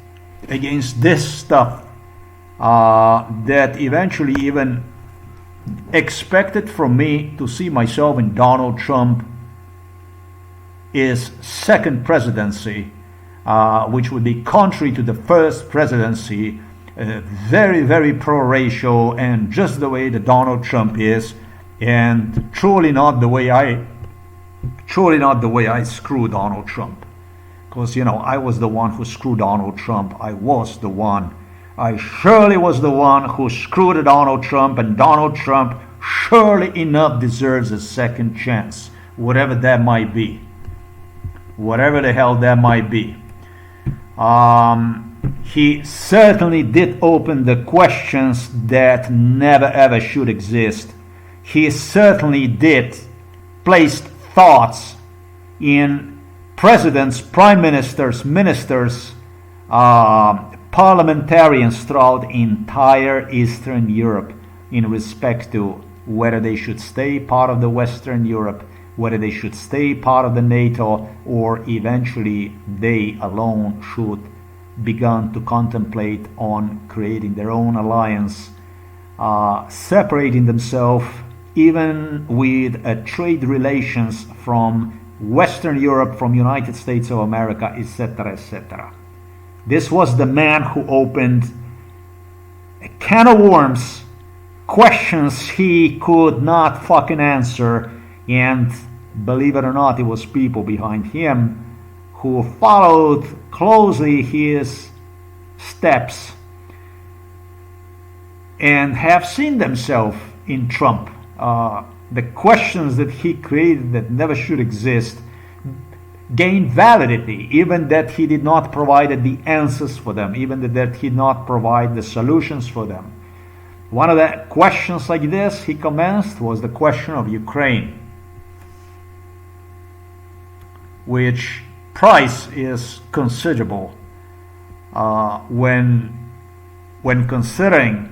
this stuff that eventually even expected from me to see myself in Donald Trump is second presidency, which would be contrary to the first presidency, very, very pro-racial, and just the way that Donald Trump is, and truly not the way I screw Donald Trump. Because, you know, I was the one who screwed Donald Trump. I surely was the one who screwed Donald Trump, and Donald Trump surely enough deserves a second chance, whatever that might be. Whatever the hell that might be. He certainly did open the questions that never ever should exist. He certainly did place thoughts in presidents, prime ministers, ministers, parliamentarians throughout entire Eastern Europe in respect to whether they should stay part of the Western Europe, whether they should stay part of the NATO, or eventually they alone should begin to contemplate on creating their own alliance, separating themselves even with trade relations from Western Europe, from United States of America, etc., etc. This was the man who opened a can of worms, questions he could not fucking answer, and believe it or not, it was people behind him who followed closely his steps and have seen themselves in Trump. The questions that he created that never should exist gain validity, even that he did not provide the answers for them, even that he did not provide the solutions for them. One of the questions like this he commenced was the question of Ukraine, which price is considerable when considering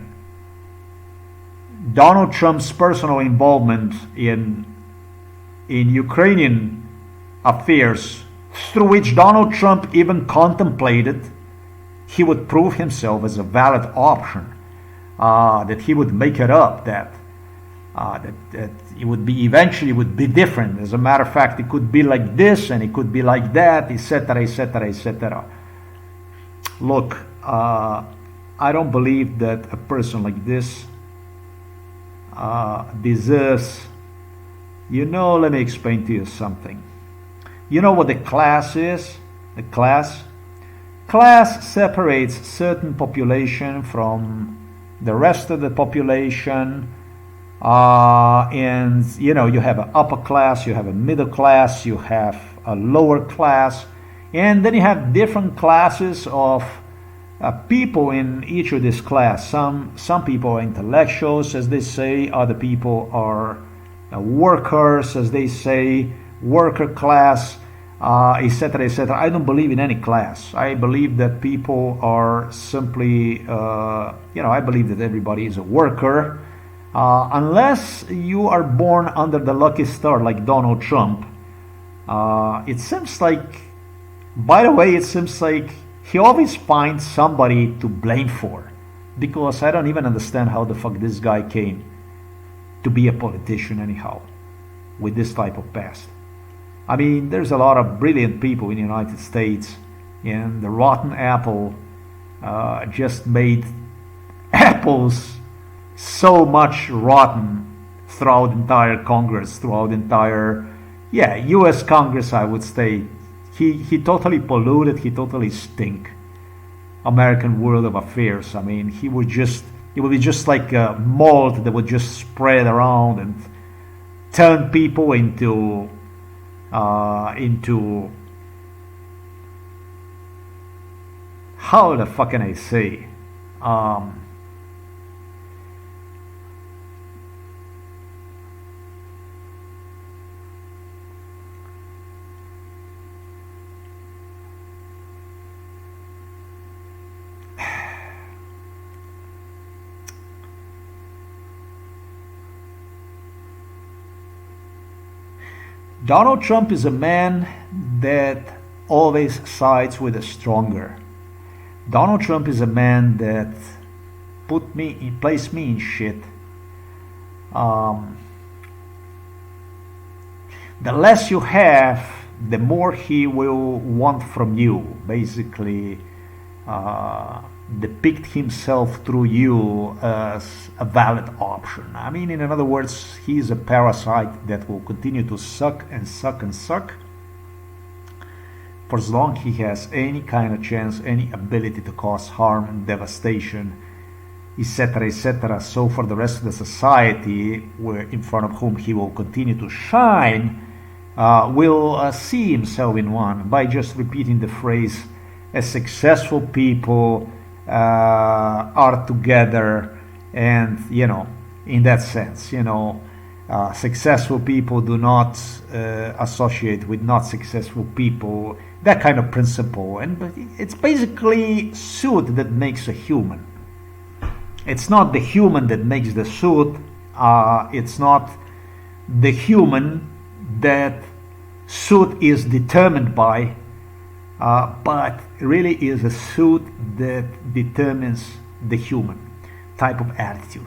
Donald Trump's personal involvement in Ukrainian affairs, through which Donald Trump even contemplated he would prove himself as a valid option, that he would make it up, that it would be eventually would be different. As a matter of fact, it could be like this and it could be like that, etc., etc., etc. Look, I don't believe that a person like this deserves. Let me explain to you something. You know what the class is? The class separates certain population from the rest of the population, and you have an upper class, you have a middle class, you have a lower class, and then you have different classes of people in each of this class. Some people are intellectuals, as they say. Other people are workers, as they say, worker class, etc., etc. I don't believe in any class. I believe that people are simply, I believe that everybody is a worker, unless you are born under the lucky star like Donald Trump. It seems like, by the way, he always finds somebody to blame for, because I don't even understand how the fuck this guy came to be a politician anyhow, with this type of past. I mean, there's a lot of brilliant people in the United States, and the rotten apple just made apples so much rotten throughout the entire Congress, throughout the entire, U.S. Congress, I would say. He totally polluted, he totally stink American world of affairs. I mean, it would be just like a mold that would just spread around and turn people into how the fuck can I say? Donald Trump is a man that always sides with the stronger. Donald Trump is a man that placed me in shit. The less you have, the more he will want from you. Basically, depict himself through you as a valid option. I mean, in other words, he's a parasite that will continue to suck and suck and suck for as long he has any kind of chance, any ability to cause harm and devastation, etc., etc. So for the rest of the society, in front of whom he will continue to shine, will see himself in one by just repeating the phrase, as successful people are together, and in that sense, successful people do not associate with not successful people, that kind of principle. And it's basically suit that makes a human. It's not the human that makes the suit. It's not the human that suit is determined by, but really is a suit that determines the human type of attitude.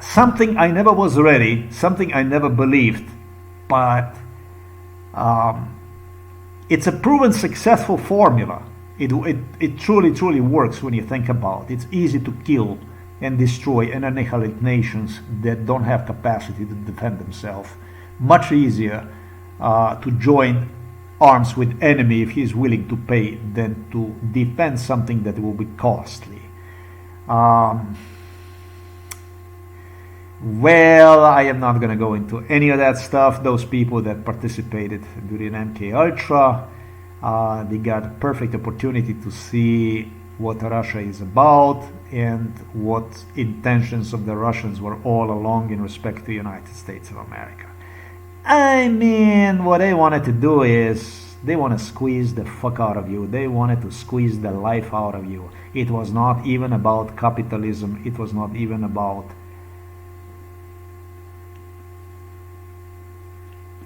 Something I never was ready, something I never believed, but it's a proven successful formula. It truly works when you think about it. It's easy to kill and destroy and annihilate nations that don't have capacity to defend themselves. Much easier to join arms with enemy if he is willing to pay than to defend something that will be costly. Well, I am not going to go into any of that stuff. Those people that participated during MK Ultra, they got a perfect opportunity to see what Russia is about and what intentions of the Russians were all along in respect to the United States of America. I mean, what they wanted to do is they want to squeeze the fuck out of you. They wanted to squeeze the life out of you. It was not even about capitalism. It was not even about...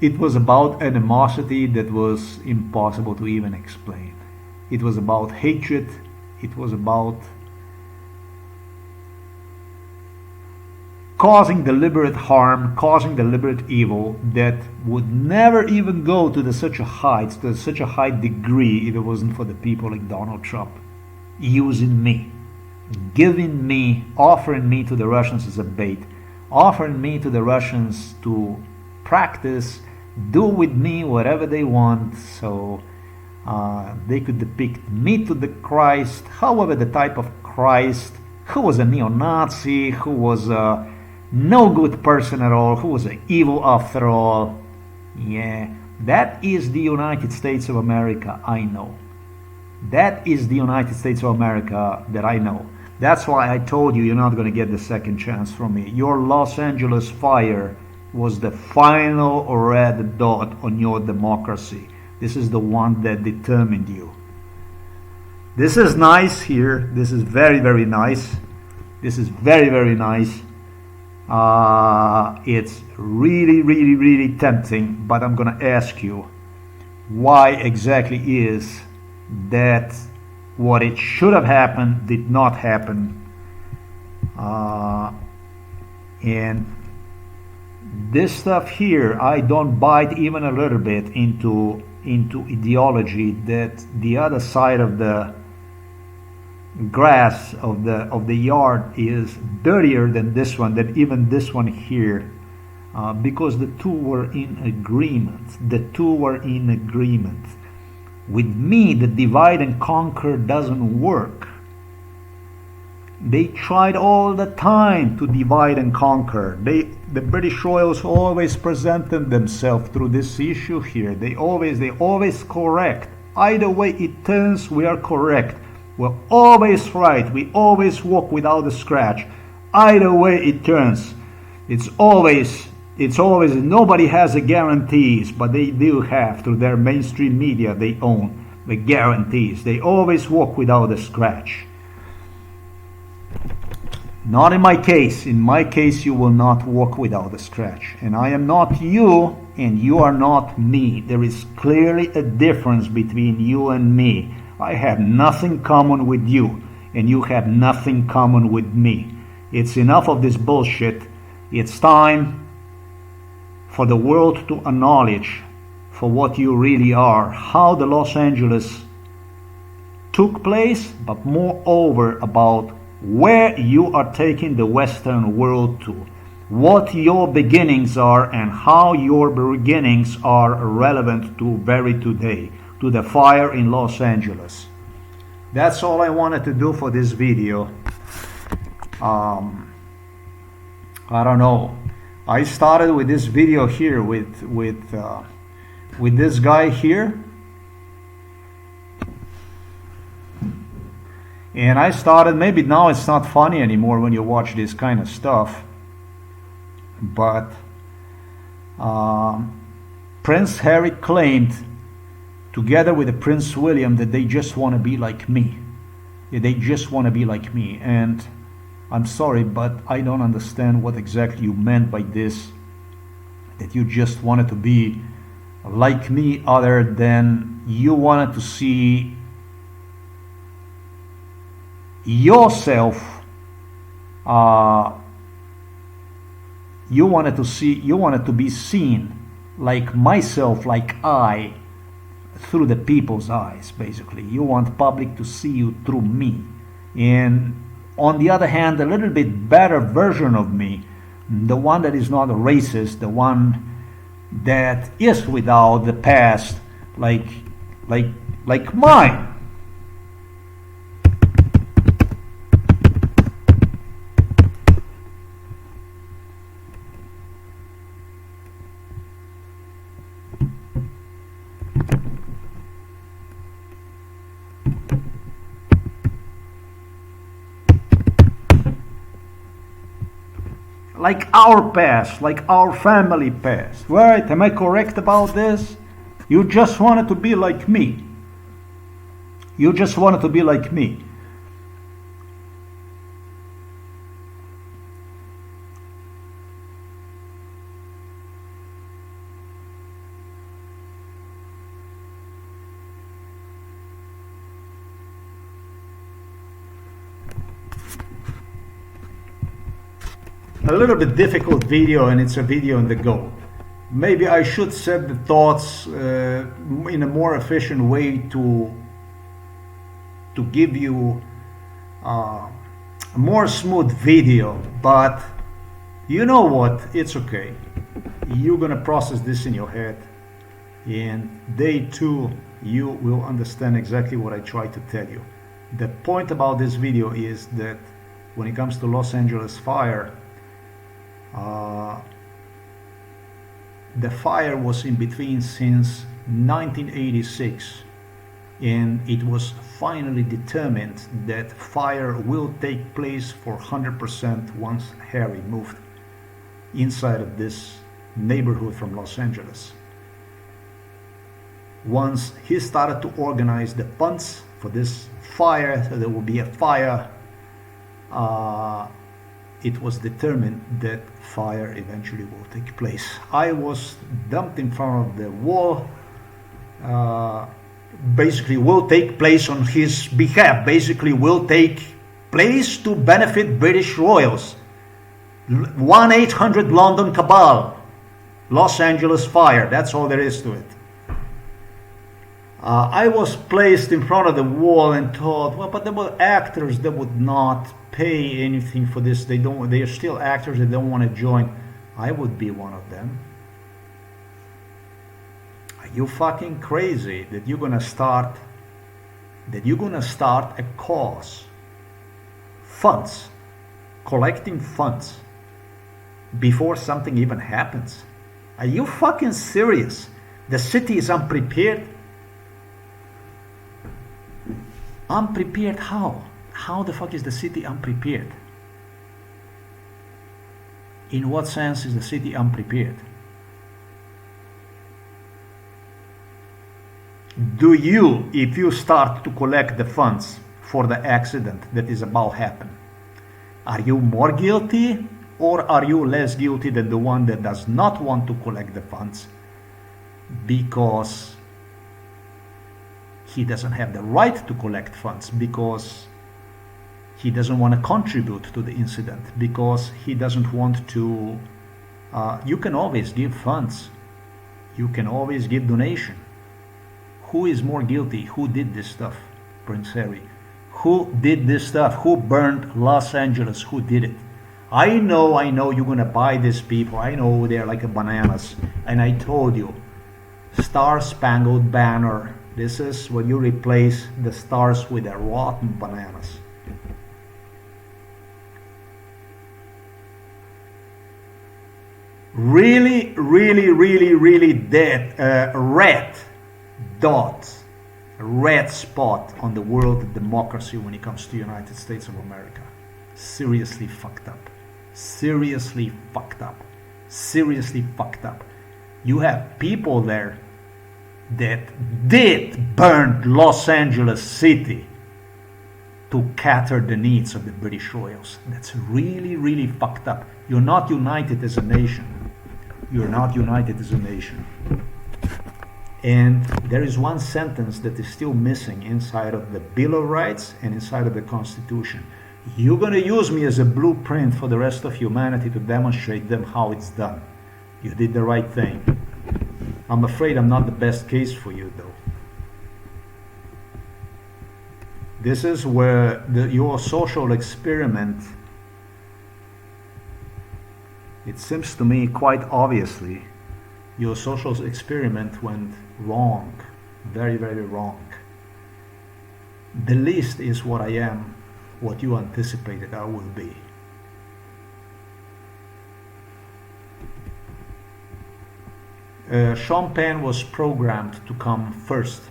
It was about animosity that was impossible to even explain. It was about hatred. It was about causing deliberate harm, causing deliberate evil that would never even go to such a high degree if it wasn't for the people like Donald Trump using me, giving me, offering me to the Russians as a bait, offering me to the Russians to practice, do with me whatever they want, so they could depict me to the Christ, however the type of Christ, who was a neo-Nazi, who was no good person at all, who was evil after all. Yeah, that is the United States of America I know. That is the United States of America that I know. That's why I told you you're not going to get the second chance from me. Your Los Angeles fire was the final red dot on your democracy. This is the one that determined you. This is nice here. This is very nice. This is very nice. It's really tempting, but I'm gonna ask you, why exactly is that what it should have happened did not happen? And this stuff here, I don't bite even a little bit into ideology that the other side of the grass of the yard is dirtier than this one, than even this one here, because the two were in agreement. The two were in agreement. With me, the divide and conquer doesn't work. They tried all the time to divide and conquer. The British Royals always presented themselves through this issue here. They always correct. Either way it turns, we are correct. We're always right. We always walk without a scratch. Either way it turns. It's always, nobody has the guarantees, but they do have, through their mainstream media they own, the guarantees. They always walk without a scratch. Not in my case. In my case, you will not walk without a scratch. And I am not you, and you are not me. There is clearly a difference between you and me. I have nothing common with you, and you have nothing common with me. It's enough of this bullshit. It's time for the world to acknowledge for what you really are, how the Los Angeles took place, but moreover about where you are taking the Western world to, what your beginnings are and how your beginnings are relevant to very today, to the fire in Los Angeles. That's all I wanted to do for this video. I don't know. I started with this video here with this guy here. And I started, maybe now it's not funny anymore when you watch this kind of stuff, but Prince Harry claimed, together with Prince William, that they just want to be like me. They just want to be like me. And I'm sorry, but I don't understand what exactly you meant by this, that you just wanted to be like me, other than you wanted to see yourself, you wanted to be seen like myself, like I, through the people's eyes, basically. You want public to see you through me. And on the other hand, a little bit better version of me, the one that is not a racist, the one that is without the past, like mine. Like our past, like our family past. Right? Am I correct about this? You just wanted to be like me. You just wanted to be like me. A little bit difficult video, and it's a video on the go. Maybe I should set the thoughts in a more efficient way to give you a more smooth video, but you know what, it's okay. You're gonna process this in your head, and day two you will understand exactly what I try to tell you. The point about this video is that when it comes to Los Angeles fire, the fire was in between since 1986, and it was finally determined that fire will take place for 100% once Harry moved inside of this neighborhood from Los Angeles. Once he started to organize the funds for this fire, so there will be a fire, it was determined that fire eventually will take place. I was dumped in front of the wall. Basically will take place on his behalf. Basically will take place to benefit British royals. 1-800 London Cabal. Los Angeles fire. That's all there is to it. I was placed in front of the wall and thought, well, but there were actors that would not pay anything for this. They are still actors. They don't want to join. I would be one of them. Are you fucking crazy that you're gonna start a cause, funds, collecting funds before something even happens? Are you fucking serious? The city is unprepared. Unprepared how? How the fuck is the city unprepared? In what sense is the city unprepared? Do you, if you start to collect the funds for the accident that is about to happen, are you more guilty or are you less guilty than the one that does not want to collect the funds because he doesn't have the right to collect funds, because he doesn't want to contribute to the incident, because he doesn't want to... you can always give funds. You can always give donation. Who is more guilty? Who did this stuff? Prince Harry. Who did this stuff? Who burned Los Angeles? Who did it? I know you're going to buy these people. I know they're like bananas. And I told you, Star Spangled Banner. This is when you replace the stars with the rotten bananas. Really, really, really, really dead, red dot, a red spot on the world of democracy when it comes to the United States of America. Seriously fucked up. Seriously fucked up. Seriously fucked up. You have people there that did burn Los Angeles City to cater the needs of the British royals. That's really, really fucked up. You're not united as a nation. You're not united as a nation. And there is one sentence that is still missing inside of the Bill of Rights and inside of the Constitution. You're going to use me as a blueprint for the rest of humanity to demonstrate them how it's done. You did the right thing. I'm afraid I'm not the best case for you, though. This is where your social experiment, it seems to me quite obviously, your social experiment went wrong, very, very wrong. The least is what I am, what you anticipated I will be. Sean Penn was programmed to come first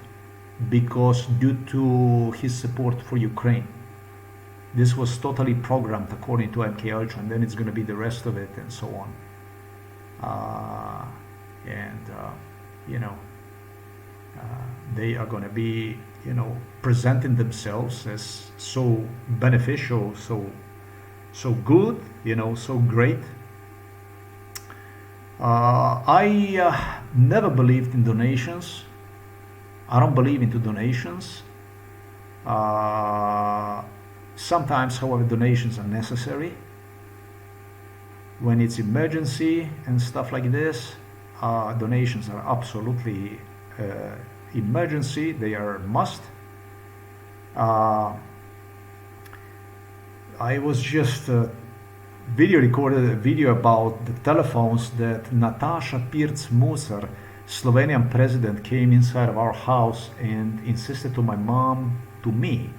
because due to his support for Ukraine. This was totally programmed according to MK Ultra, and then it's going to be the rest of it and so on. They are going to be, presenting themselves as so beneficial, so good, so great. I never believed in donations. I don't believe into donations. Sometimes, however, donations are necessary. When it's emergency and stuff like this, donations are absolutely emergency. They are a must. I was just recorded a video about the telephones that Natasha Pirc-Musar, Slovenian president, came inside of our house and insisted to my mom, to me,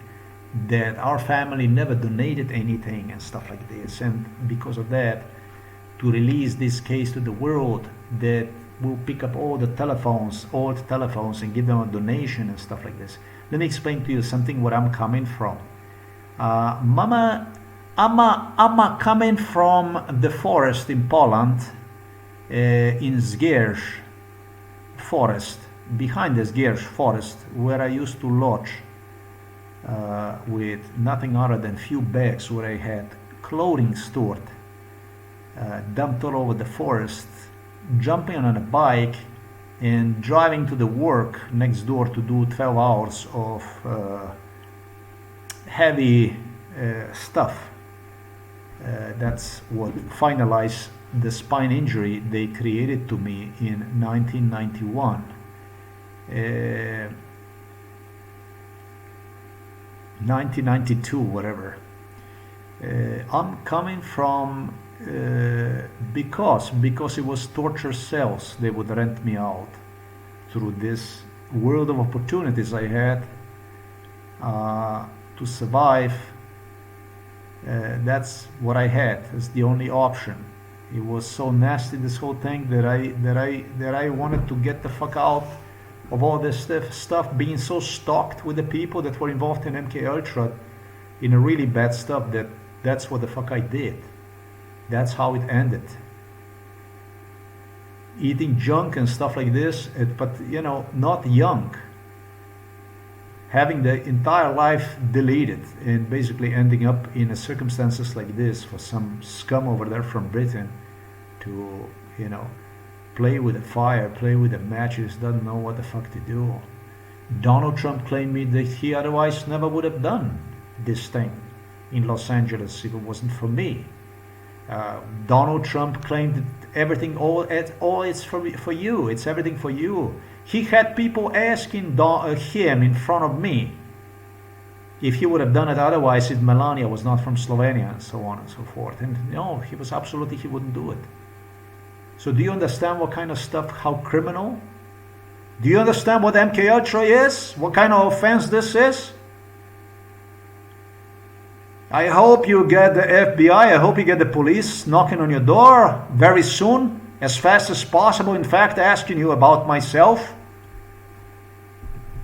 that our family never donated anything and stuff like this, and because of that, to release this case to the world, that will pick up all the telephones, old telephones, and give them a donation and stuff like this. Let me explain to you something where I'm coming from. Mama, I'm coming from the forest in Poland, in Zgierz forest, behind the Zgierz forest, where I used to lodge with nothing other than few bags where I had clothing stored, dumped all over the forest, jumping on a bike and driving to the work next door to do 12 hours of heavy stuff. That's what finalized the spine injury they created to me in 1991. 1992, whatever. I'm coming from because it was torture cells. They would rent me out through this world of opportunities I had to survive. That's what I had. It's the only option. It was so nasty, this whole thing, that I wanted to get the fuck out of all this stuff, being so stalked with the people that were involved in MK Ultra in a really bad stuff. That's what the fuck I did. That's how it ended. Eating junk and stuff like this, but not junk. Having the entire life deleted and basically ending up in circumstances like this for some scum over there from Britain to, play with the fire, play with the matches, doesn't know what the fuck to do. Donald Trump claimed me that he otherwise never would have done this thing in Los Angeles if it wasn't for me. Donald Trump claimed that everything, all it's for you, it's everything for you. He had people asking him in front of me if he would have done it otherwise if Melania was not from Slovenia and so on and so forth. And no, he wouldn't do it. So do you understand what kind of stuff, how criminal? Do you understand what MK Ultra is? What kind of offense this is? I hope you get the FBI, I hope you get the police knocking on your door very soon, as fast as possible, in fact, asking you about myself.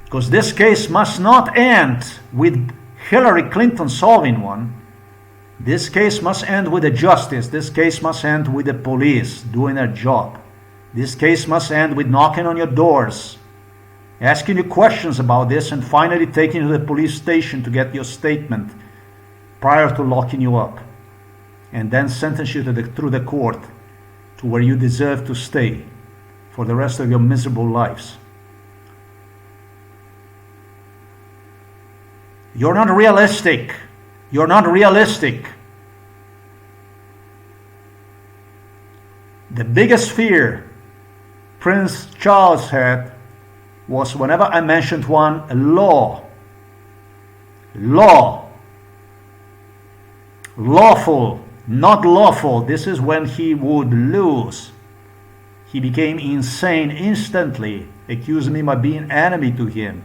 Because this case must not end with Hillary Clinton solving one. This case must end with the justice. This case must end with the police doing their job. This case must end with knocking on your doors, asking you questions about this, and finally taking you to the police station to get your statement prior to locking you up, and then sentence you through the court to where you deserve to stay for the rest of your miserable lives. You're not realistic. You're not realistic. The biggest fear Prince Charles had was whenever I mentioned a law Law. Lawful, not lawful. This is when he would lose. He became insane instantly, accused me of being enemy to him,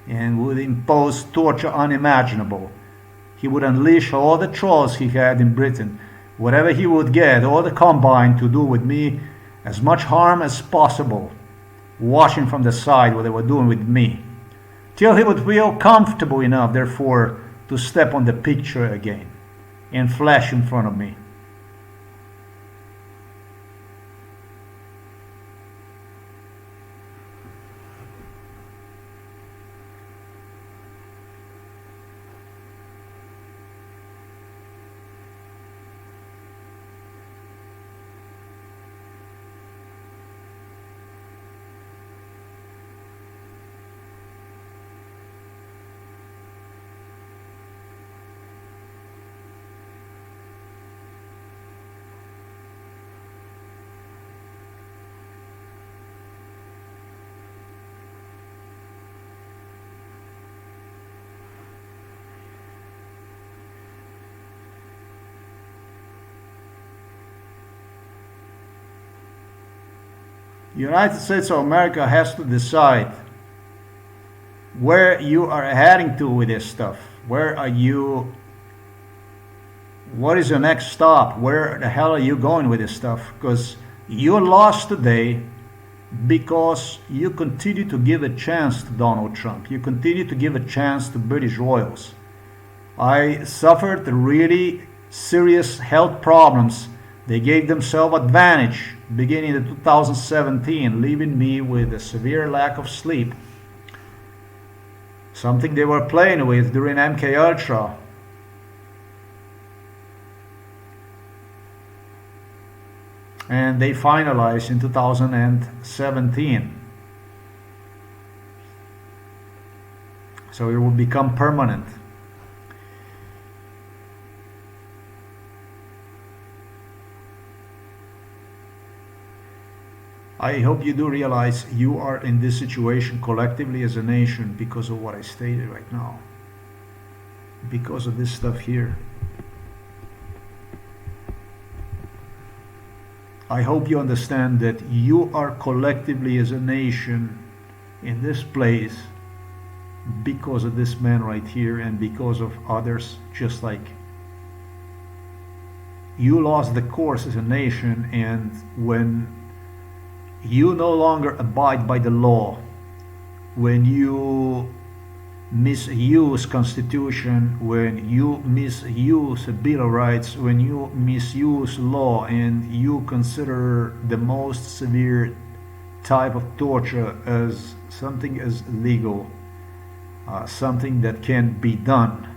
and would impose torture unimaginable. He would unleash all the trolls he had in Britain, whatever he would get, all the combined to do with me as much harm as possible, watching from the side what they were doing with me, till he would feel comfortable enough, therefore, to step on the picture again and flash in front of me. United States of America has to decide where you are heading to with this stuff. Where are you? What is your next stop? Where the hell are you going with this stuff? Because you lost today because you continue to give a chance to Donald Trump. You continue to give a chance to British royals. I suffered really serious health problems. They gave themselves advantage beginning in 2017, leaving me with a severe lack of sleep. Something they were playing with during MK Ultra. And they finalized in 2017. So it will become permanent. I hope you do realize you are in this situation collectively as a nation because of what I stated right now. Because of this stuff here. I hope you understand that you are collectively as a nation in this place because of this man right here and because of others just like you lost the course as a nation, and when you no longer abide by the law, when you misuse Constitution, when you misuse a Bill of Rights, when you misuse law and you consider the most severe type of torture as something as legal, something that can be done,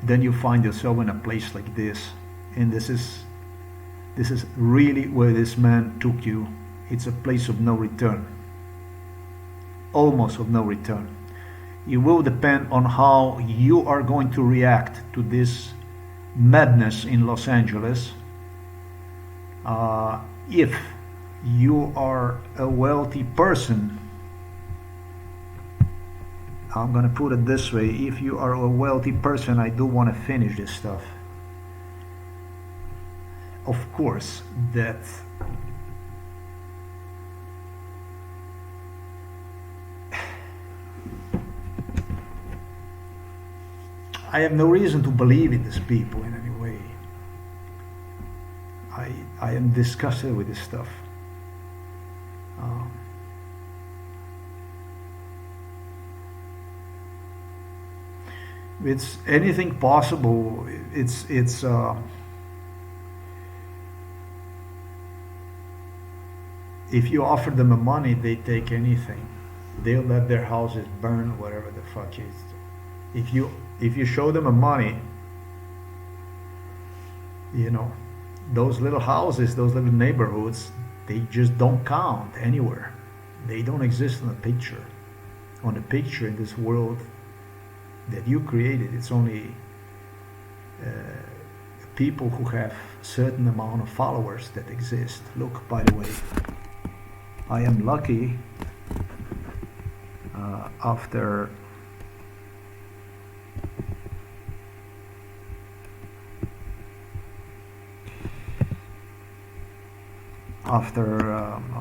then you find yourself in a place like this. And this is really where this man took you. It's a place of no return, almost of no return. It will depend on how you are going to react to this madness in Los Angeles. If you are a wealthy person, I'm going to put it this way, if you are a wealthy person, I do want to finish this stuff. Of course, that I have no reason to believe in these people in any way. I am disgusted with this stuff. It's anything possible. It's if you offer them the money, they take anything. They'll let their houses burn, whatever the fuck is. If you show them a money, you know, those little houses, those little neighborhoods, they just don't count anywhere. They don't exist in the picture. On the picture in this world that you created, it's only people who have certain amount of followers that exist. Look, by the way, I am lucky after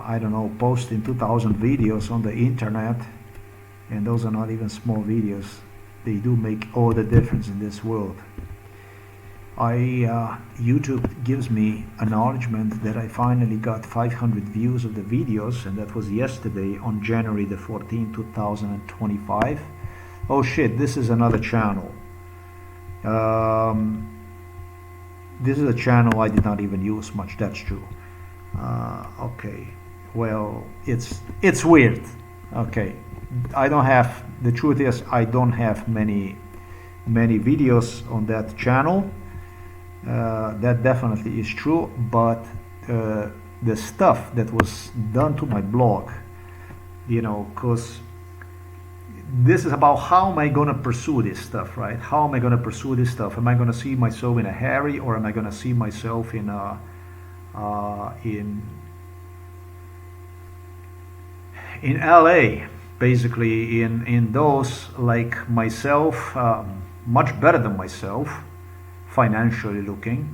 I don't know, posting 2,000 videos on the internet, and those are not even small videos. They do make all the difference in this world. YouTube gives me acknowledgement that I finally got 500 views of the videos, and that was yesterday on January the 14th, 2025. Oh shit, this is another channel. This is a channel I did not even use much, that's true. Okay, well, it's weird. Okay, I don't have, the truth is I don't have many videos on that channel. That definitely is true, but the stuff that was done to my blog, you know, because this is about how am I going to pursue this stuff, right? How am I going to pursue this stuff? Am I going to see myself in a Harry, or am I going to see myself in a in LA, basically in those like myself, much better than myself, financially looking,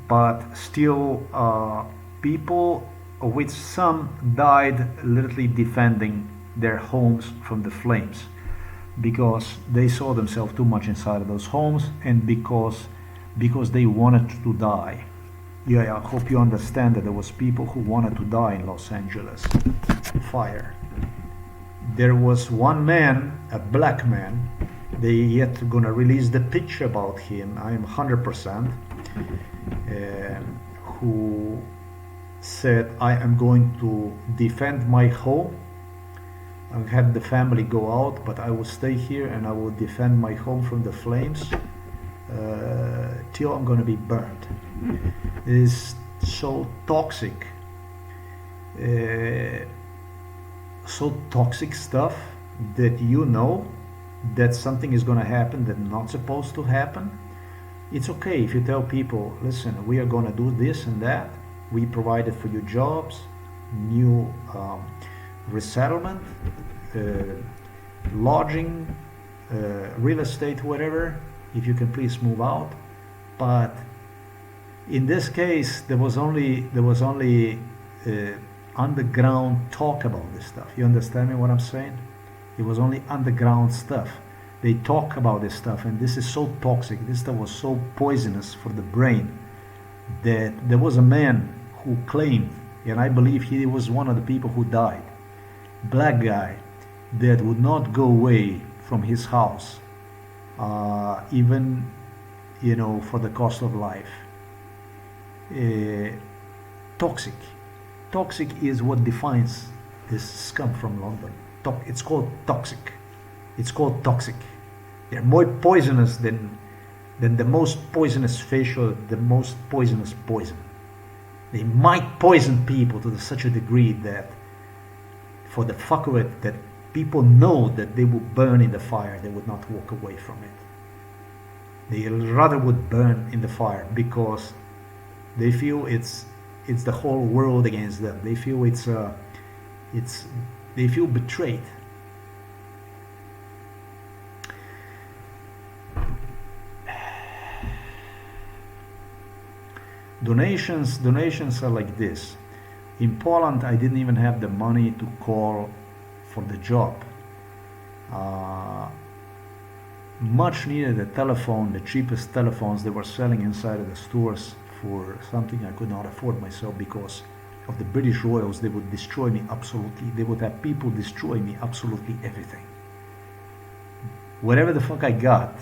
but still people, of which some died literally defending their homes from the flames because they saw themselves too much inside of those homes, and because they wanted to die. Yeah, I hope you understand that there was people who wanted to die in Los Angeles fire. There was one man, a black man, they yet gonna release the picture about him, I am 100%, who said, I am going to defend my home. I've had the family go out, but I will stay here and I will defend my home from the flames till I'm gonna be burned. It is so toxic. So toxic stuff that you know that something is going to happen that's not supposed to happen. It's okay if you tell people, listen, we are going to do this and that. We provided for you jobs, new resettlement, lodging, real estate, whatever. If you can please move out. But in this case, there was only underground talk about this stuff. You understand me what I'm saying? It was only underground stuff. They talk about this stuff, and this is so toxic. This stuff was so poisonous for the brain that there was a man who claimed, and I believe he was one of the people who died, black guy, that would not go away from his house, even, you know, for the cost of life. Toxic. Toxic is what defines this scum from London. It's called toxic. It's called toxic. They're more poisonous than the most poisonous fish or the most poisonous poison. They might poison people to such a degree that, for the fuck of it, that people know that they will burn in the fire, they would not walk away from it. They rather would burn in the fire because they feel it's the whole world against them. They feel they feel betrayed. Donations are like this. In Poland, I didn't even have the money to call for the job. Much needed a telephone, the cheapest telephones they were selling inside of the stores for something I could not afford myself because of the British Royals. They would destroy me absolutely. They would have people destroy me absolutely everything. Whatever the fuck I got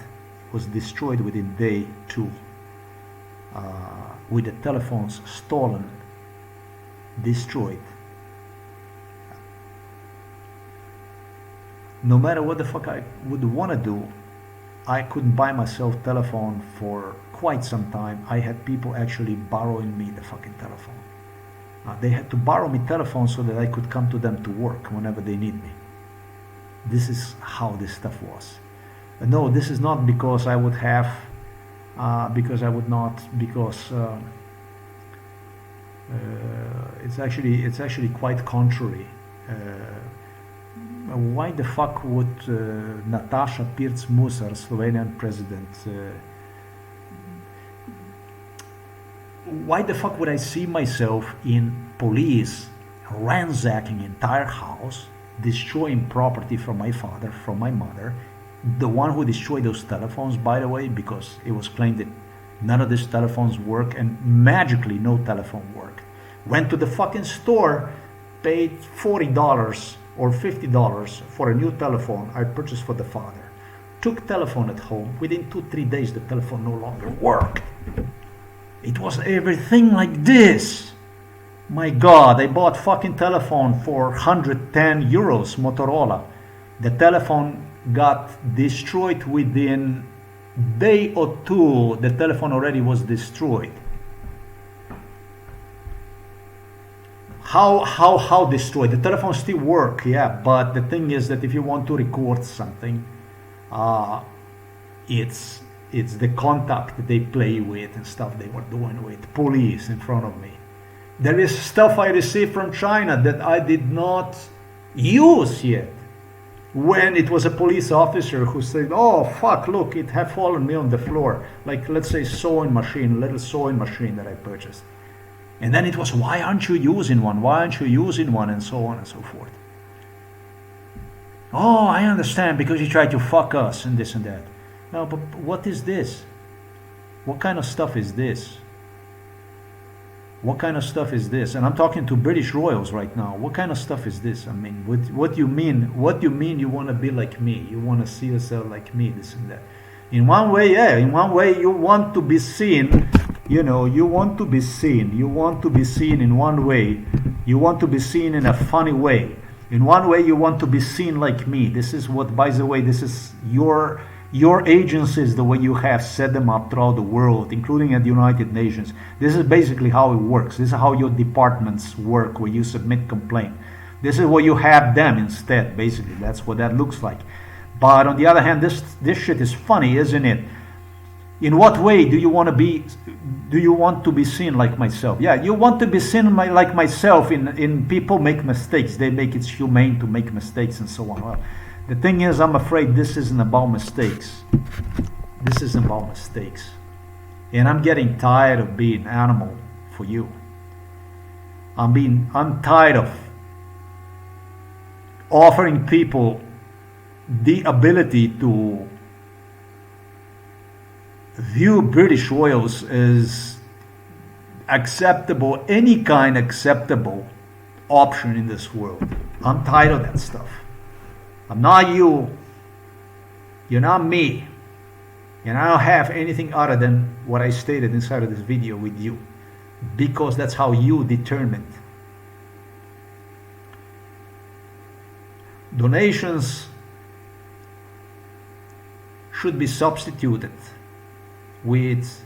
was destroyed within day two. With the telephones stolen, destroyed. No matter what the fuck I would want to do, I couldn't buy myself telephone for quite some time. I had people actually borrowing me the fucking telephone. They had to borrow me telephone so that I could come to them to work whenever they need me. This is how this stuff was. No, this is not because I would have, it's actually quite contrary. Why the fuck would Natasha Pirc-Musar, Slovenian president, why the fuck would I see myself in police ransacking entire house, destroying property from my father, from my mother, the one who destroyed those telephones, by the way, because it was claimed that none of these telephones work, and magically no telephone worked. Went to the fucking store, paid $40 or $50 for a new telephone I purchased for the father. Took telephone at home. Within 2-3 days, the telephone no longer worked. It was everything like this. My God, I bought fucking telephone for 110 euros, Motorola. The telephone got destroyed within day or two. The telephone already was destroyed. How destroyed? The telephone still work, yeah, but the thing is that if you want to record something, it's the contact that they play with and stuff they were doing with police in front of me. There is stuff I received from China that I did not use yet. When it was a police officer who said, oh fuck, look, it had fallen me on the floor. Like, let's say sewing machine, little sewing machine that I purchased. And then it was, why aren't you using one? Why aren't you using one? And so on and so forth. Oh, I understand, because you tried to fuck us and this and that. No, but what is this? What kind of stuff is this? What kind of stuff is this? And I'm talking to British royals right now. What kind of stuff is this? I mean, what do you mean? What do you mean you want to be like me? You want to see yourself like me, this and that. In one way, yeah. In one way, you want to be seen. You know, you want to be seen. You want to be seen in one way. You want to be seen in a funny way. In one way, you want to be seen like me. This is what, by the way, this is your agencies, the way you have set them up throughout the world, including at the United Nations. This is basically how it works. This is how your departments work, where you submit complaint. This is where you have them instead, basically. That's what that looks like. But on the other hand, this shit is funny, isn't it? In what way do you want to be seen like myself? Yeah, you want to be seen like myself in people make mistakes. They make it's humane to make mistakes and so on. Well, the thing is, I'm afraid this isn't about mistakes. This isn't about mistakes. And I'm getting tired of being animal for you. I'm tired of offering people the ability to view British royals as acceptable, any kind acceptable option in this world. I'm tired of that stuff. I'm not you. You're not me. And I don't have anything other than what I stated inside of this video with you. Because that's how you determined. Donations should be substituted with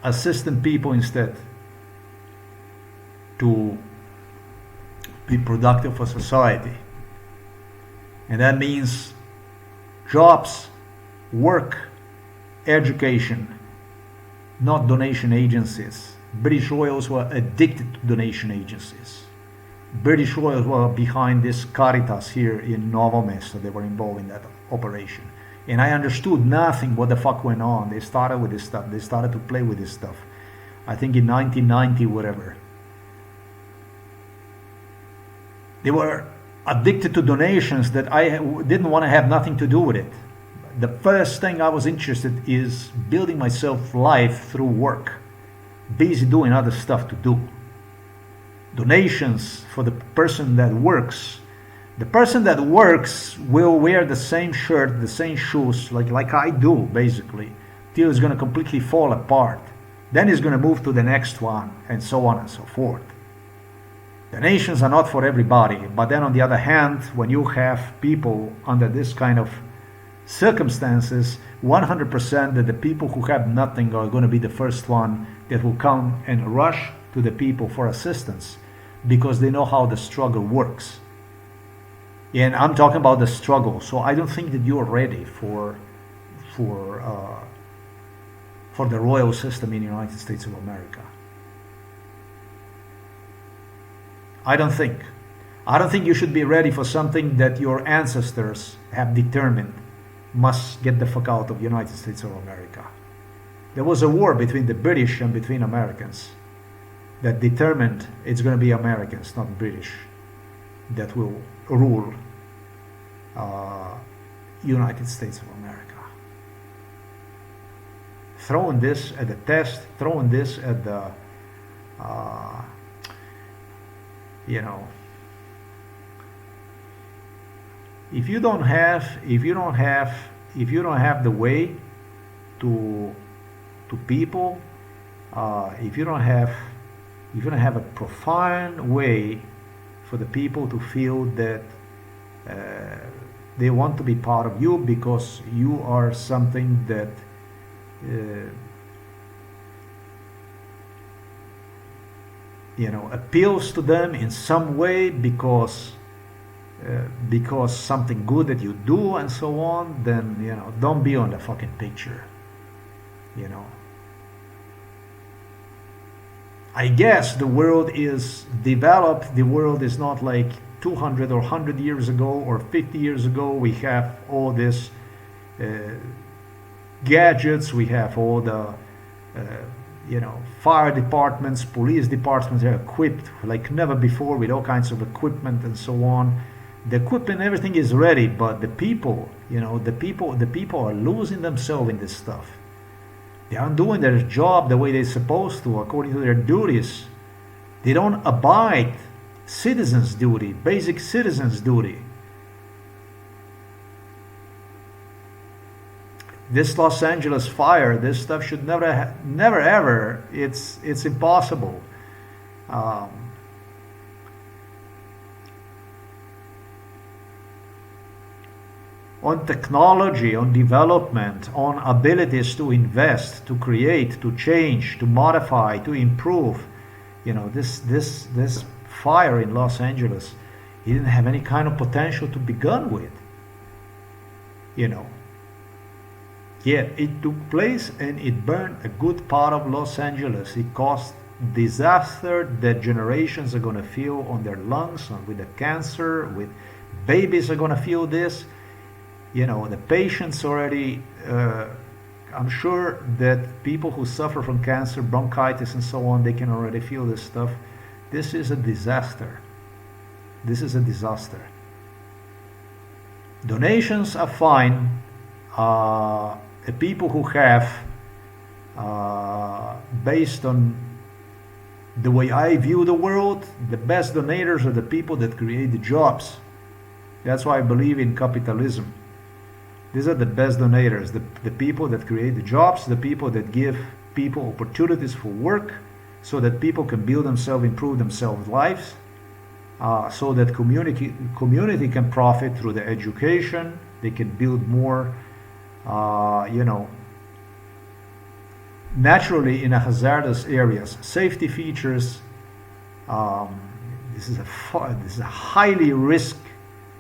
assistant people instead to be productive for society. And that means jobs, work, education, not donation agencies. British royals were addicted to donation agencies. British royals were behind this Caritas here in Novo Mesto. They were involved in that operation. And I understood nothing what the fuck went on. They started with this stuff. They started to play with this stuff. I think in 1990, whatever. They were addicted to donations that I didn't want to have nothing to do with it. The first thing I was interested is building myself life through work. Busy doing other stuff to do. Donations for the person that works. The person that works will wear the same shirt, the same shoes, like I do, basically, till it's going to completely fall apart. Then he's going to move to the next one, and so on and so forth. Donations are not for everybody, but then on the other hand, when you have people under this kind of circumstances, 100% that the people who have nothing are going to be the first one that will come and rush to the people for assistance, because they know how the struggle works. And I'm talking about the struggle, so I don't think that you're ready for the royal system in the United States of America. I don't think. I don't think you should be ready for something that your ancestors have determined must get the fuck out of the United States of America. There was a war between the British and between Americans that determined it's going to be Americans, not British, that will rule United States of America. Throwing this at the test, throwing this at the, you know, if you don't have the way to people, if you don't have a profound way for the people to feel that they want to be part of you because you are something that you know, appeals to them in some way because something good that you do and so on, then, you know, don't be on the fucking picture, you know. I guess the world is developed. The world is not like 200 or 100 years ago or 50 years ago. We have all this gadgets. We have all the, you know, fire departments, police departments are equipped like never before with all kinds of equipment and so on. The equipment, everything is ready, but the people, you know, the people are losing themselves in this stuff. They aren't doing their job the way they're supposed to, according to their duties. They don't abide citizens' duty, basic citizens' duty. This Los Angeles fire, this stuff should never ever. It's impossible. On technology, on development, on abilities to invest, to create, to change, to modify, to improve. You know, this fire in Los Angeles, it didn't have any kind of potential to begin with. You know. Yet it took place and it burned a good part of Los Angeles. It caused disaster that generations are going to feel on their lungs, with the cancer, with babies are going to feel this. You know, the patients already, I'm sure that people who suffer from cancer, bronchitis and so on, they can already feel this stuff. This is a disaster. This is a disaster. Donations are fine. The people who have, based on the way I view the world, the best donators are the people that create the jobs. That's why I believe in capitalism. These are the best donators, the people that create the jobs, the people that give people opportunities for work so that people can build themselves, improve themselves' lives, so that community can profit through the education. They can build more, you know, naturally in a hazardous areas. Safety features. This is a highly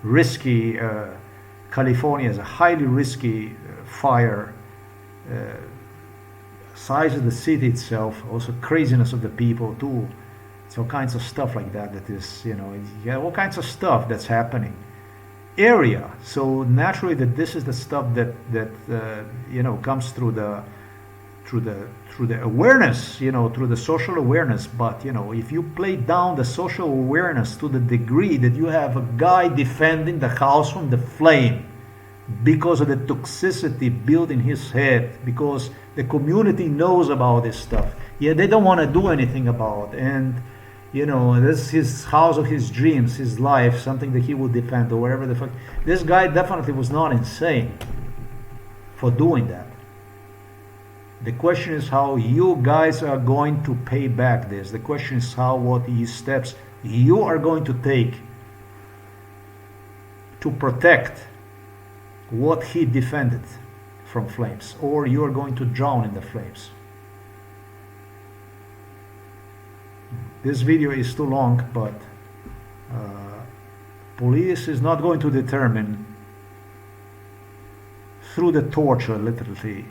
risky. California is a highly risky fire. Size of the city itself, also craziness of the people too. It's all kinds of stuff like that. That is, you know, you have all kinds of stuff that's happening. Area. So naturally, that this is the stuff that you know, comes through the awareness, you know, through the social awareness. But you know, if you play down the social awareness to the degree that you have a guy defending the house from the flame because of the toxicity built in his head, because the community knows about this stuff, yeah, they don't want to do anything about it. And you know, this is his house of his dreams, his life, something that he will defend or whatever the fuck. This guy definitely was not insane for doing that. The question is how you guys are going to pay back this. The question is what steps you are going to take to protect what he defended from flames, or you are going to drown in the flames. This video is too long, but police is not going to determine through the torture, literally,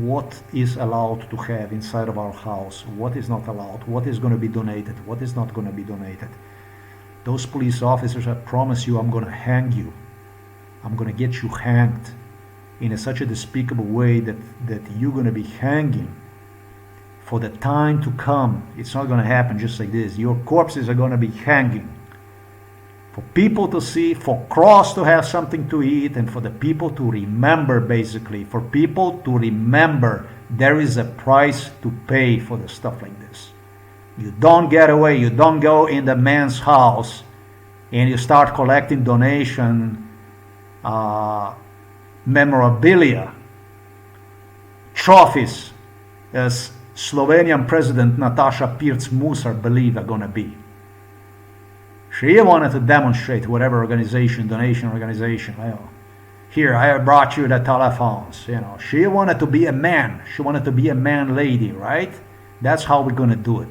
what is allowed to have inside of our house, what is not allowed, what is going to be donated, what is not going to be donated. Those police officers, I promise you, I'm going to hang you. I'm going to get you hanged in such a despicable way that you're going to be hanging for the time to come. It's not going to happen just like this. Your corpses are going to be hanging for people to see, for cross to have something to eat, and for the people to remember, basically, for people to remember there is a price to pay for the stuff like this. You don't get away. You don't go in the man's house and you start collecting donation memorabilia, trophies, as Slovenian President Nataša Pirc-Musar believed are going to be. She wanted to demonstrate whatever organization, donation organization, here, I brought you the telephones, She wanted to be a man. She wanted to be a man lady, right? That's how we're going to do it.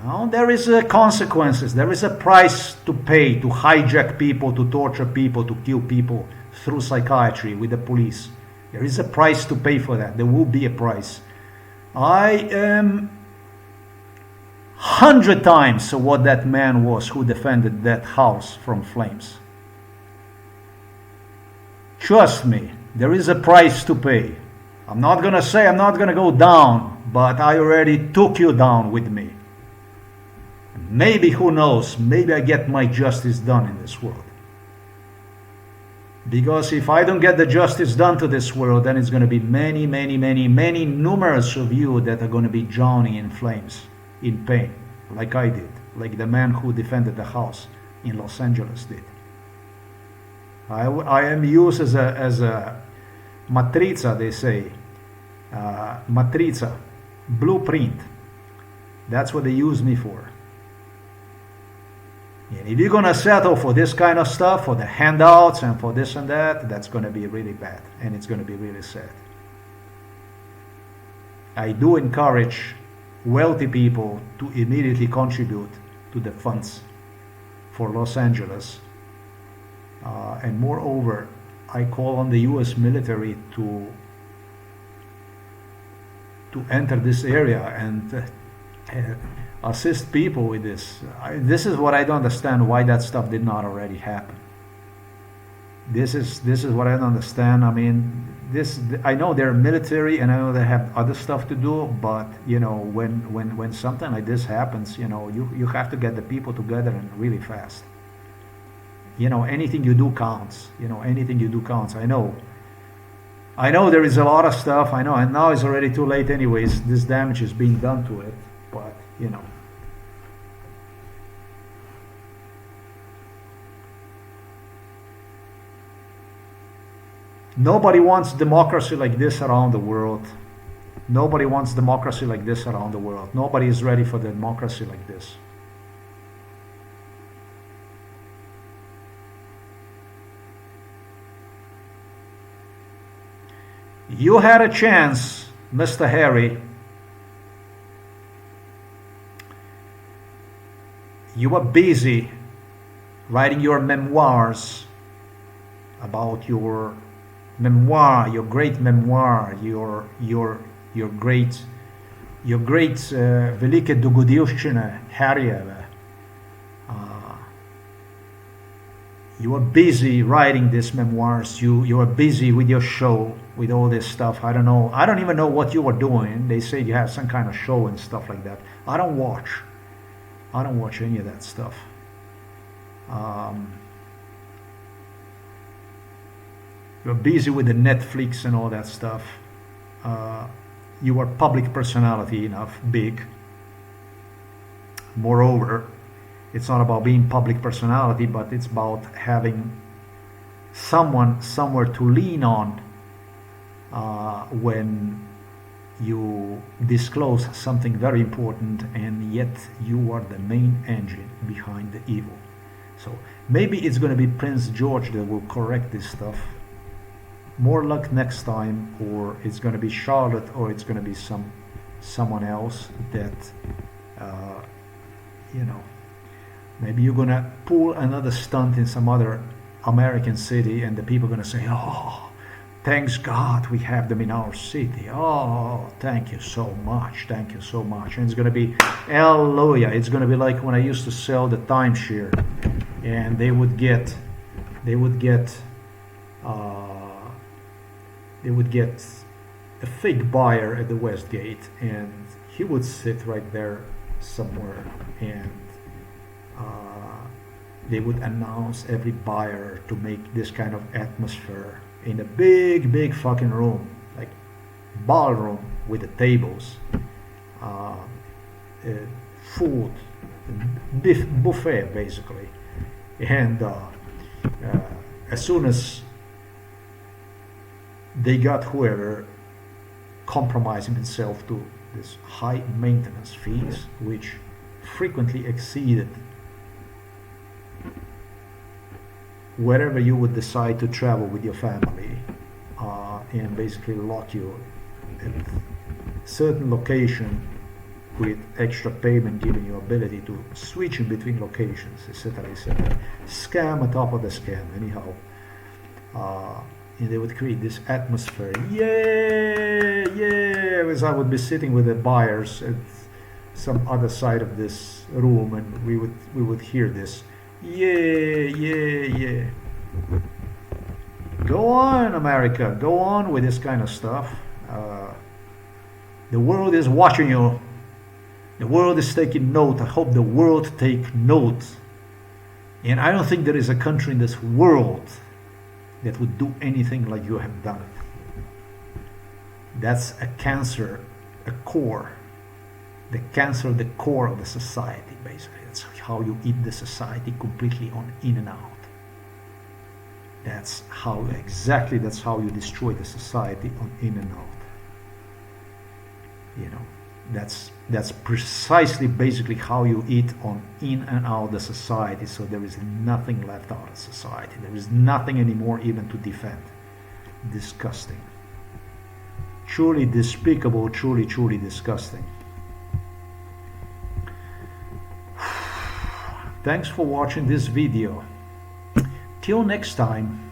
Now, there is consequences. There is a price to pay to hijack people, to torture people, to kill people through psychiatry with the police. There is a price to pay for that. There will be a price. I am 100 times what that man was who defended that house from flames. Trust me, there is a price to pay. I'm not going to say I'm not going to go down, but I already took you down with me. Maybe, who knows, maybe I get my justice done in this world. Because if I don't get the justice done to this world, then it's going to be many, many, many, many numerous of you that are going to be drowning in flames, in pain, like I did, like the man who defended the house in Los Angeles did. I am used as a matrica, they say, matrica, blueprint. That's what they use me for. And if you're going to settle for this kind of stuff, for the handouts and for this and that, that's going to be really bad, and it's going to be really sad. I do encourage wealthy people to immediately contribute to the funds for Los Angeles. And moreover, I call on the U.S. military to enter this area and assist people with this. This is what I don't understand, why that stuff did not already happen. This is what I don't understand. I mean, I know they're military and I know they have other stuff to do, but when something like this happens, you have to get the people together and really fast. Anything you do counts. Anything you do counts. I know there is a lot of stuff. I know, and now it's already too late anyways. This damage is being done to it, but nobody wants democracy like this around the world. Nobody wants democracy like this around the world. Nobody is ready for democracy like this. You had a chance, Mr. Harry. You were busy writing your memoirs about your memoir, your great memoir, your great Velike Dogodivščine Harryjeve. You were busy writing these memoirs. You were busy with your show, with all this stuff. I don't know. I don't even know what you were doing. They say you have some kind of show and stuff like that. I don't watch any of that stuff. You're busy with the Netflix and all that stuff. You are public personality enough, big. Moreover, it's not about being public personality, but it's about having someone somewhere to lean on when you disclose something very important, and yet you are the main engine behind the evil. So maybe it's going to be Prince George that will correct this stuff. More luck next time, or it's going to be Charlotte, or it's going to be someone else that maybe you're going to pull another stunt in some other American city, and the people are going to say, oh, thanks God we have them in our city. Oh, thank you so much. Thank you so much. And it's going to be, hallelujah. It's going to be like when I used to sell the timeshare, and they would get a fake buyer at the West Gate, and he would sit right there somewhere, and they would announce every buyer to make this kind of atmosphere in a big fucking room, like ballroom with the tables, food, buffet basically. And as soon as they got whoever compromising himself to this high maintenance fees, which frequently exceeded wherever you would decide to travel with your family, and basically lock you at certain location with extra payment giving you ability to switch in between locations, etc., etc. Scam on top of the scam, anyhow. And they would create this atmosphere. Yeah, as I would be sitting with the buyers at some other side of this room, and we would hear this. Yeah. Go on, America. Go on with this kind of stuff. The world is watching you. The world is taking note. I hope the world take note. And I don't think there is a country in this world that would do anything like you have done it. That's a cancer, a core. The cancer of the core of the society, basically. That's how you eat the society completely on in and out. That's how you destroy the society on in and out. You know, that's precisely basically how you eat on in and out the society, so there is nothing left out of society. There is nothing anymore even to defend. Disgusting. Truly despicable, truly disgusting. Thanks for watching this video. Till next time.